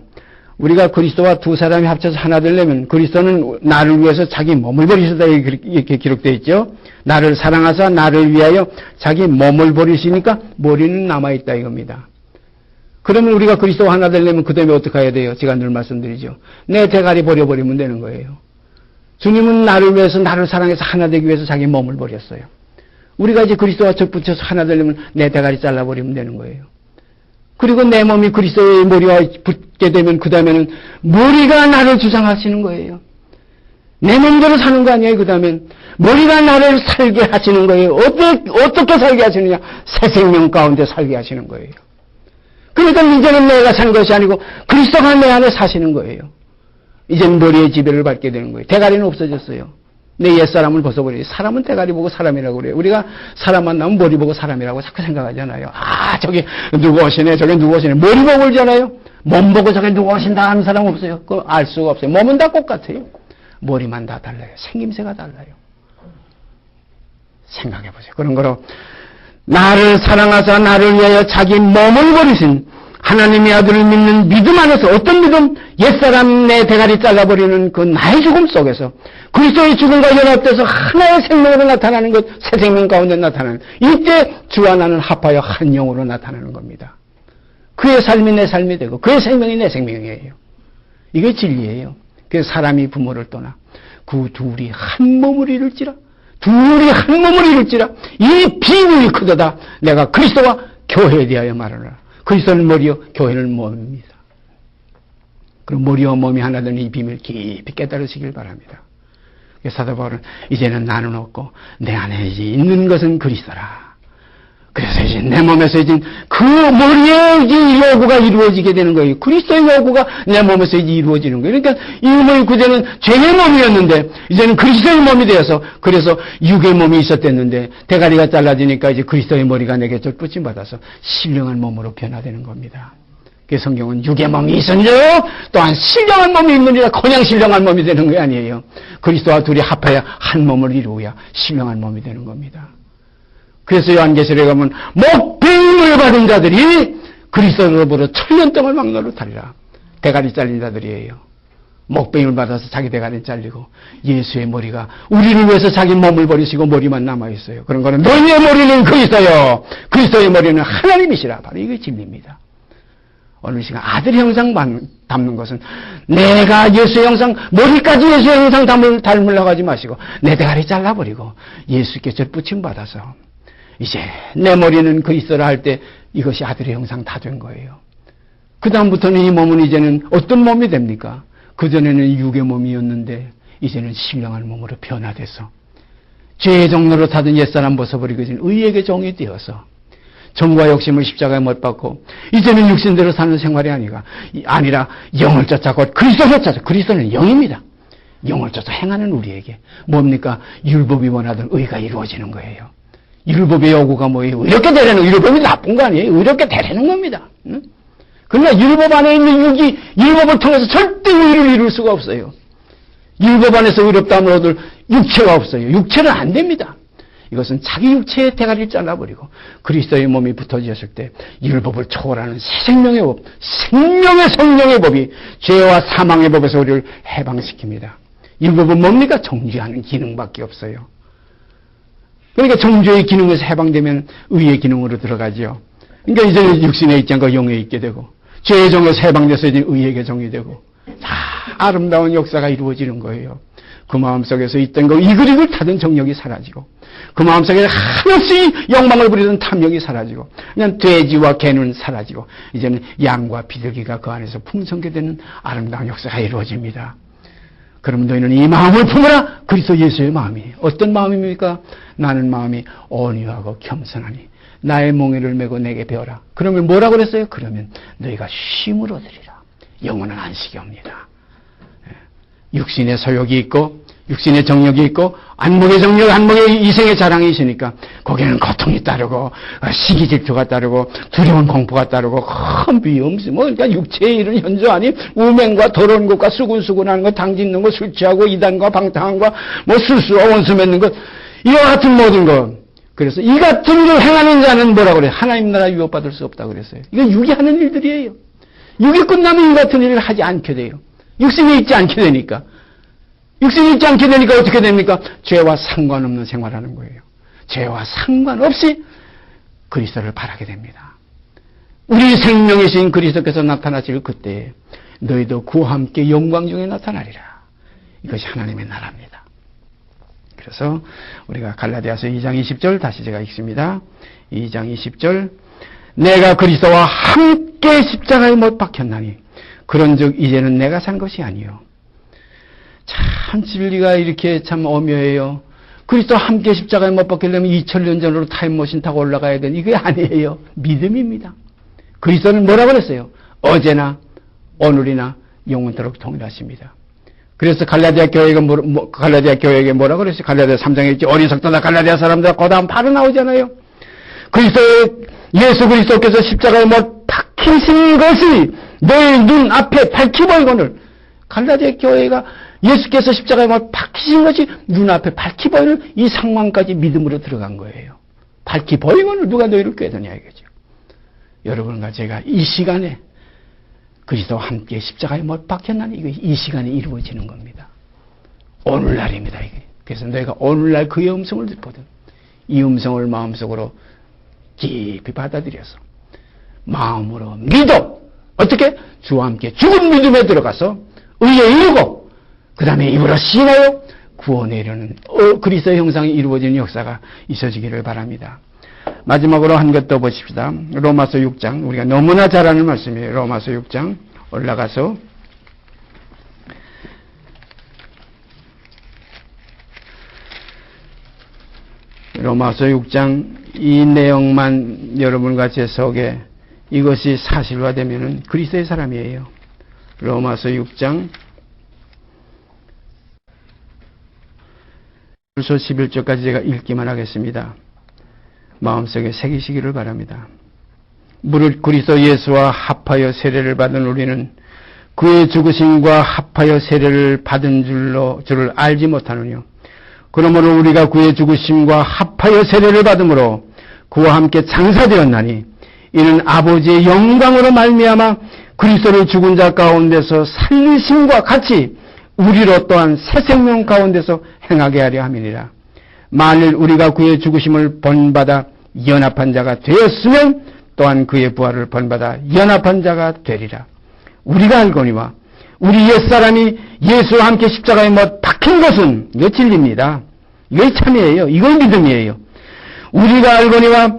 우리가 그리스도와 두 사람이 합쳐서 하나 되려면 그리스도는 나를 위해서 자기 몸을 버리셨다 이렇게 기록되어 있죠. 나를 사랑하사 나를 위하여 자기 몸을 버리시니까 머리는 남아있다 이겁니다. 그러면 우리가 그리스도와 하나 되려면 그 다음에 어떻게 해야 돼요? 제가 늘 말씀드리죠. 내 대가리 버려버리면 되는 거예요. 주님은 나를 위해서 나를 사랑해서 하나 되기 위해서 자기 몸을 버렸어요. 우리가 이제 그리스도와 접붙여서 하나 되려면 내 대가리 잘라버리면 되는 거예요. 그리고 내 몸이 그리스도의 머리와 붙게 되면 그 다음에는 머리가 나를 주장하시는 거예요. 내 몸대로 사는 거 아니에요. 그 다음엔 머리가 나를 살게 하시는 거예요. 어떻게 살게 하시느냐? 새 생명 가운데 살게 하시는 거예요. 그러니까 이제는 내가 산 것이 아니고 그리스도가 내 안에 사시는 거예요. 이제는 머리의 지배를 받게 되는 거예요. 대가리는 없어졌어요. 내 옛사람을 벗어버려요. 사람은 대가리 보고 사람이라고 그래요. 우리가 사람 만나면 머리 보고 사람이라고 자꾸 생각하잖아요. 아, 저기 누구 오시네, 저기 누구 오시네. 머리 보고 그러잖아요. 몸 보고 저기 누구 오신다 하는 사람 없어요. 그거 알 수가 없어요. 몸은 다 똑같아요. 머리만 다 달라요. 생김새가 달라요. 생각해보세요. 그런 거로 나를 사랑하사 나를 위하여 자기 몸을 버리신 하나님의 아들을 믿는 믿음 안에서 어떤 믿음? 옛사람 내 대가리 잘라버리는 그 나의 죽음 속에서 그리스도의 죽음과 연합돼서 하나의 생명으로 나타나는 것, 새 생명 가운데 나타나는 이때 주와 나는 합하여 한 영으로 나타나는 겁니다. 그의 삶이 내 삶이 되고 그의 생명이 내 생명이에요. 이게 진리예요. 그래서 사람이 부모를 떠나 그 둘이 한 몸을 이룰지라 둘이 한 몸을 이룰지라 이 비밀이 크도다. 내가 그리스도와 교회에 대하여 말하노라. 그리스도는 머리요 교회는 몸입니다. 그럼 머리와 몸이 하나 되는 이 비밀 깊이 깨달으시길 바랍니다. 사도 바울은 이제는 나는 없고 내 안에 이제 있는 것은 그리스도라. 그래서 이제 내 몸에서 이제 그 머리의 이제 요구가 이루어지게 되는 거예요. 그리스도의 요구가 내 몸에서 이제 이루어지는 거예요. 그러니까 이 몸이 그전에는 죄의 몸이었는데 이제는 그리스도의 몸이 되어서 그래서 육의 몸이 있었댔는데 대가리가 잘라지니까 이제 그리스도의 머리가 내게 젖붙임 받아서 신령한 몸으로 변화되는 겁니다. 그 성경은 육의 몸이 있으니라 또한 신령한 몸이 있느니라 그냥 신령한 몸이 되는 게 아니에요. 그리스도와 둘이 합해야 한 몸을 이루어야 신령한 몸이 되는 겁니다. 그래서 요한계시록에 가면 목배임을 받은 자들이 그리스도로부터 천년 동안 왕노릇하리라. 대가리 잘린 자들이에요. 목배임을 받아서 자기 대가리 잘리고 예수의 머리가 우리를 위해서 자기 몸을 버리시고 머리만 남아있어요. 그런 거는 너희의 머리는 그리스도요 그리스도의 머리는 하나님이시라. 바로 이게 진리입니다. 어느 시간 아들의 형상 담는 것은 내가 예수의 형상 머리까지 예수의 형상 닮으려고 하지 마시고 내 대가리 잘라버리고 예수께 젖붙임 받아서 이제 내 머리는 그리스도라 할 때 이것이 아들의 형상 다 된 거예요. 그 다음부터는 이 몸은 이제는 어떤 몸이 됩니까? 그전에는 육의 몸이었는데 이제는 신령한 몸으로 변화돼서 죄의 종로로 타던 옛사람 벗어버리고 이제는 의에게 종이 되어서 정과 욕심을 십자가에 못 박고 이제는 육신대로 사는 생활이 아니라 영을 쫓아고 그리스도를 쫓아. 그리스도는 영입니다. 영을 줘서 행하는 우리에게 뭡니까? 율법이 원하던 의가 이루어지는 거예요. 율법의 요구가 뭐예요? 이렇게 되라는, 율법이 나쁜 거 아니에요? 이렇게 되라는 겁니다. 응? 그러나 율법 안에 있는 육이 율법을 통해서 절대 의를 이룰 수가 없어요. 율법 안에서 의롭다함을 얻을 육체가 없어요. 육체는 안 됩니다. 이것은 자기 육체의 대가리를 잘라버리고 그리스도의 몸이 붙어지었을 때 율법을 초월하는 새 생명의 법, 생명의 성령의 법이 죄와 사망의 법에서 우리를 해방시킵니다. 율법은 뭡니까? 정죄하는 기능밖에 없어요. 그러니까 정죄의 기능에서 해방되면 의의 기능으로 들어가죠. 그러니까 이제는 육신에 있지 않고 영에 있게 되고 죄의 정에서 해방돼서 이제 의의 개정이 되고 다 아름다운 역사가 이루어지는 거예요. 그 마음속에서 있던 거 이글이글 타던 정력이 사라지고 그 마음속에 한없이 영망을 부리던 탐욕이 사라지고 그냥 돼지와 개는 사라지고 이제는 양과 비둘기가 그 안에서 풍성하게 되는 아름다운 역사가 이루어집니다. 그럼 너희는 이 마음을 품으라. 그리스도 예수의 마음이 어떤 마음입니까? 나는 마음이 온유하고 겸손하니 나의 몽에를 메고 내게 배워라. 그러면 뭐라고 그랬어요? 그러면 너희가 쉼을 얻으리라. 영원한 안식이 옵니다. 육신의 소욕이 있고 육신의 정욕이 있고 안목의 정욕, 안목의 이생의 자랑이 있으니까 거기에는 고통이 따르고 시기 질투가 따르고 두려운 공포가 따르고 큰 비음스 그러니까 육체의 일은 현저하니 우맹과 더러운 것과 수군수군하는 것, 당짓는 것, 술 취하고 이단과 방탕한 것, 뭐 술수와 원수 맺는 것 이와 같은 모든 것. 그래서 이 같은 일을 행하는 자는 뭐라고 그래요? 하나님 나라 유업받을 수 없다고 그랬어요. 이건 육이 하는 일들이에요. 육이 끝나면 이 같은 일을 하지 않게 돼요. 육신이 있지 않게 되니까. 육신이 있지 않게 되니까 어떻게 됩니까? 죄와 상관없는 생활하는 거예요. 죄와 상관없이 그리스도를 바라게 됩니다. 우리 생명이신 그리스도께서 나타나실 그때 너희도 그와 함께 영광 중에 나타나리라. 이것이 하나님의 나라입니다. 그래서 우리가 갈라디아서 2장 20절 다시 제가 읽습니다. 2장 20절 내가 그리스도와 함께 십자가에 못 박혔나니 그런즉 이제는 내가 산 것이 아니요 참 진리가 이렇게 참 오묘해요. 그리스도와 함께 십자가에 못 박히려면 2000년 전으로 타임머신 타고 올라가야 되는 이게 아니에요. 믿음입니다. 그리스도는 뭐라고 그랬어요? 어제나 오늘이나 영원토록 동일하십니다. 그래서 갈라디아 교회가 갈라디아 교회에게 뭐라고 그랬어요? 갈라디아 3장에 있지 어리석다 갈라디아 사람들 그 다음 바로 나오잖아요. 예수 그리스도께서 십자가에 못 박히신 것이 너의 눈 앞에 밝히 보이거늘 갈라디아 교회가 예수께서 십자가에 못 박히신 것이 눈앞에 밝히 보이는 이 상황까지 믿음으로 들어간 거예요. 밝히 보이거늘 누가 너희를 꾀더냐 이거죠. 여러분과 제가 이 시간에 그리스도와 함께 십자가에 못 박혔나니 이거 이 시간에 이루어지는 겁니다. 오늘날입니다. 이게. 그래서 너희가 오늘날 그의 음성을 듣거든 이 음성을 마음속으로 깊이 받아들여서 마음으로 믿어 어떻게? 주와 함께 죽은 믿음에 들어가서 의에 이르고 그 다음에 입으로 시인하여 구원에 이르는 그리스도의 형상이 이루어지는 역사가 있어지기를 바랍니다. 마지막으로 한 것 더 보십시다. 로마서 6장 우리가 너무나 잘 아는 말씀이에요. 로마서 6장 올라가서 로마서 6장 이 내용만 여러분과 제 속에 이것이 사실화되면은 그리스도의 사람이에요. 로마서 6장 11절까지 제가 읽기만 하겠습니다. 마음속에 새기시기를 바랍니다. 무릇 그리스도 예수와 합하여 세례를 받은 우리는 그의 죽으심과 합하여 세례를 받은 줄을 알지 못하느뇨. 그러므로 우리가 그의 죽으심과 합하여 세례를 받음으로 그와 함께 장사되었나니 이는 아버지의 영광으로 말미암아 그리스도를 죽은 자 가운데서 살리심과 같이 우리로 또한 새 생명 가운데서 행하게 하려 함이니라. 만일 우리가 그의 죽으심을 본받아 연합한 자가 되었으면 또한 그의 부활을 본받아 연합한 자가 되리라. 우리가 알거니와 우리 옛사람이 예수와 함께 십자가에 못 박힌 것은 이거 진리입니다. 이거 참이에요. 이거 믿음이에요. 우리가 알거니와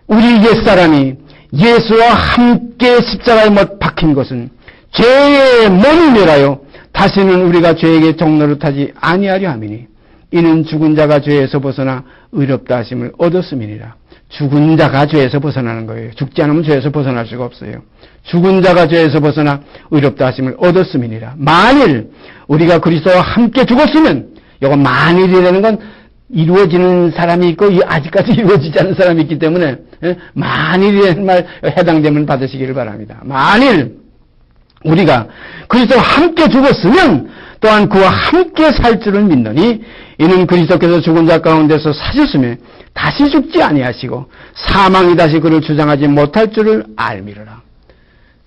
우리 옛사람이 예수와 함께 십자가에 못 박힌 것은 죄의 몸이 멸하여 다시는 우리가 죄에게 종노릇하지 아니하려 함이니 이는 죽은 자가 죄에서 벗어나 의롭다 하심을 얻었음이니라. 죽은 자가 죄에서 벗어나는 거예요. 죽지 않으면 죄에서 벗어날 수가 없어요. 죽은 자가 죄에서 벗어나 의롭다 하심을 얻었음이니라. 만일 우리가 그리스도와 함께 죽었으면, 이거 만일이라는 건 이루어지는 사람이 있고 아직까지 이루어지지 않은 사람이 있기 때문에 만일이라는 말 해당되면 받으시기를 바랍니다. 만일 우리가 그리스도와 함께 죽었으면 또한 그와 함께 살 줄을 믿노니 이는 그리스도께서 죽은 자 가운데서 사셨으며 다시 죽지 아니하시고 사망이 다시 그를 주장하지 못할 줄을 알미르라.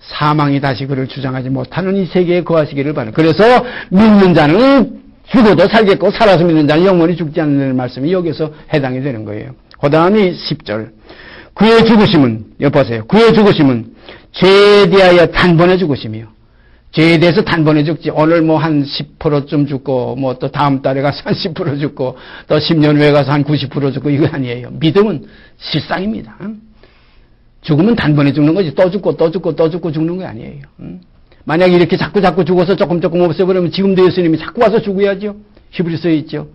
사망이 다시 그를 주장하지 못하는 이 세계에 거하시기를 바랍니다. 그래서 믿는 자는 죽어도 살겠고 살아서 믿는 자는 영원히 죽지 않는 말씀이 여기서 해당이 되는 거예요. 그 다음이 10절. 그의 죽으심은, 여기 보세요. 그의 죽으심은 죄에 대하여 단번에 죽으심이요. 죄에 대해서 단번에 죽지. 오늘 뭐 한 10%쯤 죽고, 뭐 또 다음 달에 가서 한 10% 죽고, 또 10년 후에 가서 한 90% 죽고, 이거 아니에요. 믿음은 실상입니다. 죽으면 단번에 죽는 거지. 또 죽고, 또 죽고, 또 죽고 죽는 거 아니에요. 만약에 이렇게 자꾸 죽어서 조금 없애버리면 지금도 예수님이 자꾸 와서 죽어야죠. 히브리서에 있죠.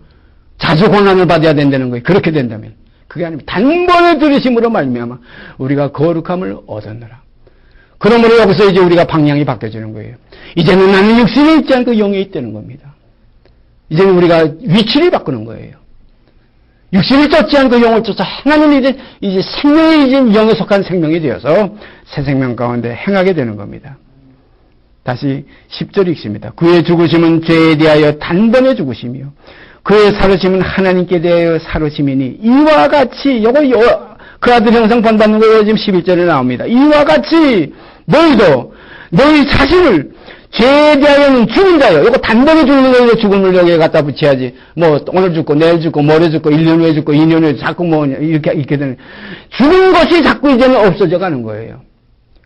자주 고난을 받아야 된다는 거예요. 그렇게 된다면. 그게 아니면 단번에 들으심으로 말미암아 우리가 거룩함을 얻었노라. 그러므로 여기서 이제 우리가 방향이 바뀌어지는 거예요. 이제는 나는 육신에 있지 않고 영에 있다는 겁니다. 이제는 우리가 위치를 바꾸는 거예요. 육신을 쫓지 않고 영을 쫓아 행하는 이제 생명이 이제 영에 속한 생명이 되어서 새 생명 가운데 행하게 되는 겁니다. 다시 10절 읽습니다. 그의 죽으심은 죄에 대하여 단번에 죽으시며 그의 살으심은 하나님께 대하여 살으심이니 이와 같이 그 아들 형상 본받는 거 지금 11절에 나옵니다. 이와 같이 너희도 너희 자신을 죄에 대하여는 죽은 자요. 이거 단번에 죽는 거예요. 죽음을 여기에 갖다 붙여야지. 뭐 오늘 죽고 내일 죽고 모레 죽고 1년 후에 죽고 2년 후에 자꾸 뭐 이렇게 되는 죽은 것이 자꾸 이제는 없어져 가는 거예요.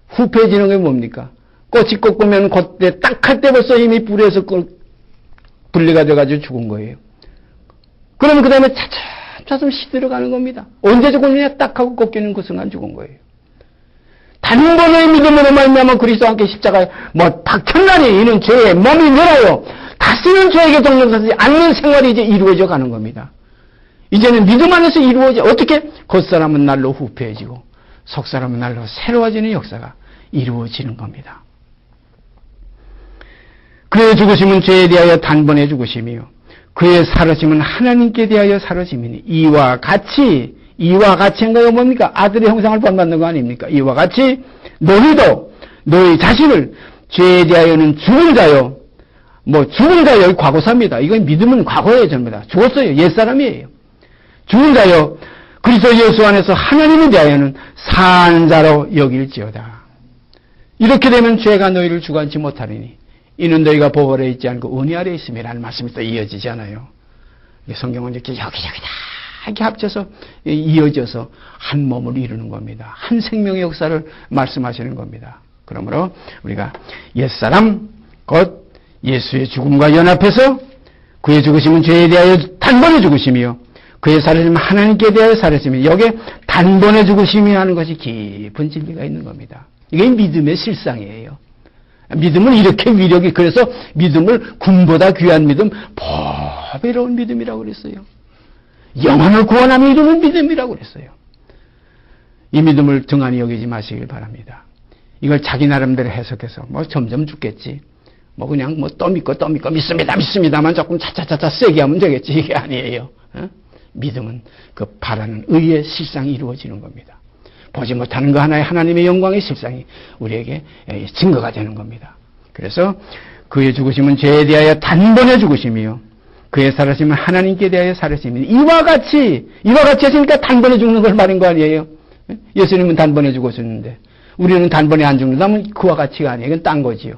후패해지는 게 뭡니까? 꽃이 꺾으면 그때 딱 할 때 벌써 이미 불에서 분리가 돼가지고 죽은 거예요. 그러면 그 다음에 차츰 시들어가는 겁니다. 언제 죽었느냐 딱 하고 꺾이는 그 순간 죽은 거예요. 단번의 믿음으로 말미암아 그리스도와 함께 십자가에 박혔나니 이는 죄의 몸이 늘어요. 다시는 죄에게 동력하지 않는 생활이 이제 이루어져 가는 겁니다. 이제는 믿음 안에서 이루어져 어떻게 겉사람은 날로 후패해지고 속사람은 날로 새로워지는 역사가 이루어지는 겁니다. 그의 죽으심은 죄에 대하여 단번에 죽으심이요 그의 살으심은 하나님께 대하여 살으심이니 이와 같이 한 거가 뭡니까? 아들의 형상을 본받는 거 아닙니까? 이와 같이 너희도 너희 자신을 죄에 대하여는 죽은 자요. 죽은 자요. 과거사입니다. 이건 믿음은 과거예요. 전부 다. 죽었어요. 옛사람이에요. 죽은 자요. 그리스도 예수 안에서 하나님에 대하여는 산 자로 여길지어다. 이렇게 되면 죄가 너희를 주관치 못하리니 이는 너희가 법 아래 있지 않고 은혜 아래 있음이라는 말씀이 또 이어지지 않아요. 성경은 이렇게 여기저기다 이렇게 합쳐서 이어져서 한 몸을 이루는 겁니다. 한 생명의 역사를 말씀하시는 겁니다. 그러므로 우리가 옛사람 곧 예수의 죽음과 연합해서 그의 죽으심은 죄에 대하여 단번에 죽으심이요 그의 살으심은 하나님께 대하여 살으심이 여기에 단번에 죽으심이 하는 것이 깊은 진리가 있는 겁니다. 이게 믿음의 실상이에요. 믿음은 이렇게 위력이 그래서 믿음을 금보다 귀한 믿음 보배로운 믿음이라고 그랬어요. 영혼을 구원함에 이루는 믿음이라고 그랬어요. 이 믿음을 등한히 여기지 마시길 바랍니다. 이걸 자기 나름대로 해석해서 점점 죽겠지. 그냥 또 믿고 믿습니다만 조금 차차차차 세게 하면 되겠지. 이게 아니에요. 믿음은 그 바라는 의의 실상이 이루어지는 겁니다. 보지 못하는 그 하나의 하나님의 영광의 실상이 우리에게 증거가 되는 겁니다. 그래서 그의 죽으심은 죄에 대하여 단번에 죽으심이요 그의 살으심은 하나님께 대하여 살으심이니 이와 같이 했으니까 단번에 죽는 걸 말인 거 아니에요? 예수님은 단번에 죽었었는데 우리는 단번에 안 죽는다면 그와 같이가 아니에요. 이건 딴 거지요.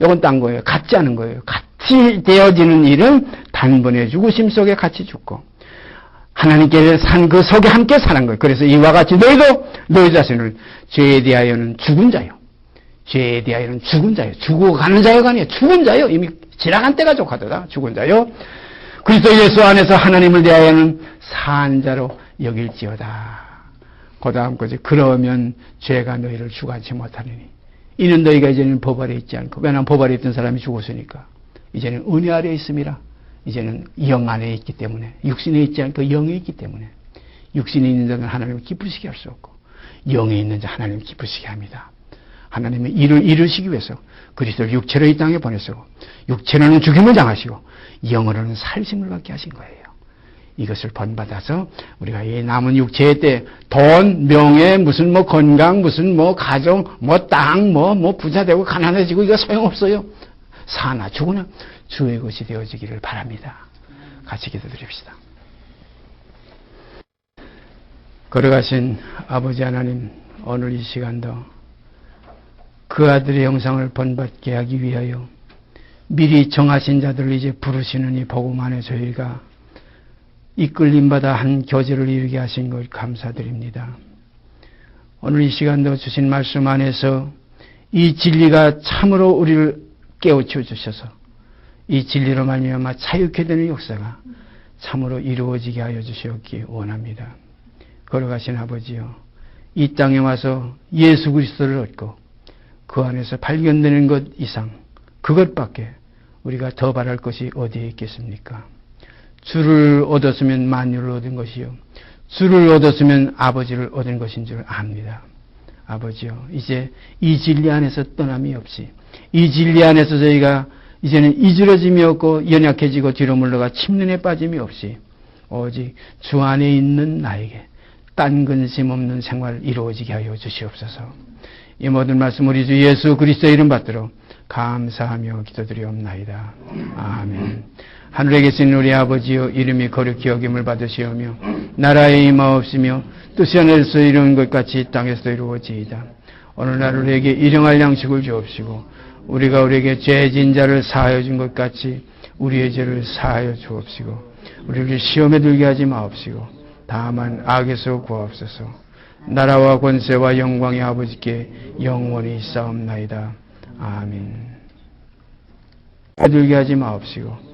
이건 딴 거예요. 같지 않은 거예요. 같이 되어지는 일은 단번에 죽으심 속에 같이 죽고 하나님께 산 그 속에 함께 사는 거예요. 그래서 이와 같이 너희도 너희 자신을 죄에 대하여는 죽은 자요. 죄에 대하여는 죽은 자요. 죽어가는 자요가 아니에요. 죽은 자요. 이미 지나간 때가 족하더라. 죽은 자요. 그리스도 예수 안에서 하나님을 대하여는 산 자로 여길지어다. 그 다음 거지. 그러면 죄가 너희를 주관치 못하느니 이는 너희가 이제는 법 아래 있지 않고 왜냐하면 법 아래 있던 사람이 죽었으니까 이제는 은혜 아래 있음이라. 이제는 영 안에 있기 때문에 육신에 있지 않고 영에 있기 때문에 육신에 있는 자는 하나님을 기쁘시게 할 수 없고 영에 있는 자 하나님을 기쁘시게 합니다. 하나님의 일을 이루시기 위해서 그리스도를 육체로 이 땅에 보내시고 육체로는 죽임을 당하시고 영으로는 살심을 받게 하신 거예요. 이것을 본받아서 우리가 이 남은 육체의 때 돈, 명예, 무슨 뭐 건강, 무슨 뭐 가정, 뭐 땅, 뭐 부자 되고 가난해지고 이거 소용없어요. 사나 죽으나 주의 것이 되어지기를 바랍니다. 같이 기도드립시다. 걸어가신 아버지 하나님, 오늘 이 시간도 그 아들의 형상을 본받게 하기 위하여 미리 정하신 자들을 이제 부르시는 이 복음 안에 저희가 이끌림받아 한 교제를 이루게 하신 것 감사드립니다. 오늘 이 시간도 주신 말씀 안에서 이 진리가 참으로 우리를 깨우쳐 주셔서 이 진리로 말미암아 자유케 되는 역사가 참으로 이루어지게 하여 주시옵기 원합니다. 걸어가신 아버지여, 이 땅에 와서 예수 그리스도를 얻고 그 안에서 발견되는 것 이상 그것밖에 우리가 더 바랄 것이 어디에 있겠습니까? 주를 얻었으면 만유를 얻은 것이요 주를 얻었으면 아버지를 얻은 것인 줄 압니다. 아버지요, 이제 이 진리 안에서 떠남이 없이 이 진리 안에서 저희가 이제는 이지러짐이 없고 연약해지고 뒤로 물러가 침륜에 빠짐이 없이 오직 주 안에 있는 나에게 딴 근심 없는 생활을 이루어지게 하여 주시옵소서. 이 모든 말씀 우리 주 예수 그리스도의 이름 받들어 감사하며 기도드리옵나이다. 아멘. 하늘에 계신 우리 아버지여, 이름이 거룩히 여김을 받으시오며 나라의 임하옵시며 뜻이 하늘에서 이루어진 것 같이 땅에서도 이루어지이다. 오늘날 우리에게 일용할 양식을 주옵시고 우리가 우리에게 죄진 자를 사하여 준 것 같이 우리의 죄를 사하여 주옵시고 우리를 시험에 들게 하지 마옵시고 다만 악에서 구하옵소서. 나라와 권세와 영광의 아버지께 영원히 싸움나이다. 아멘. 들게 하지 마옵시고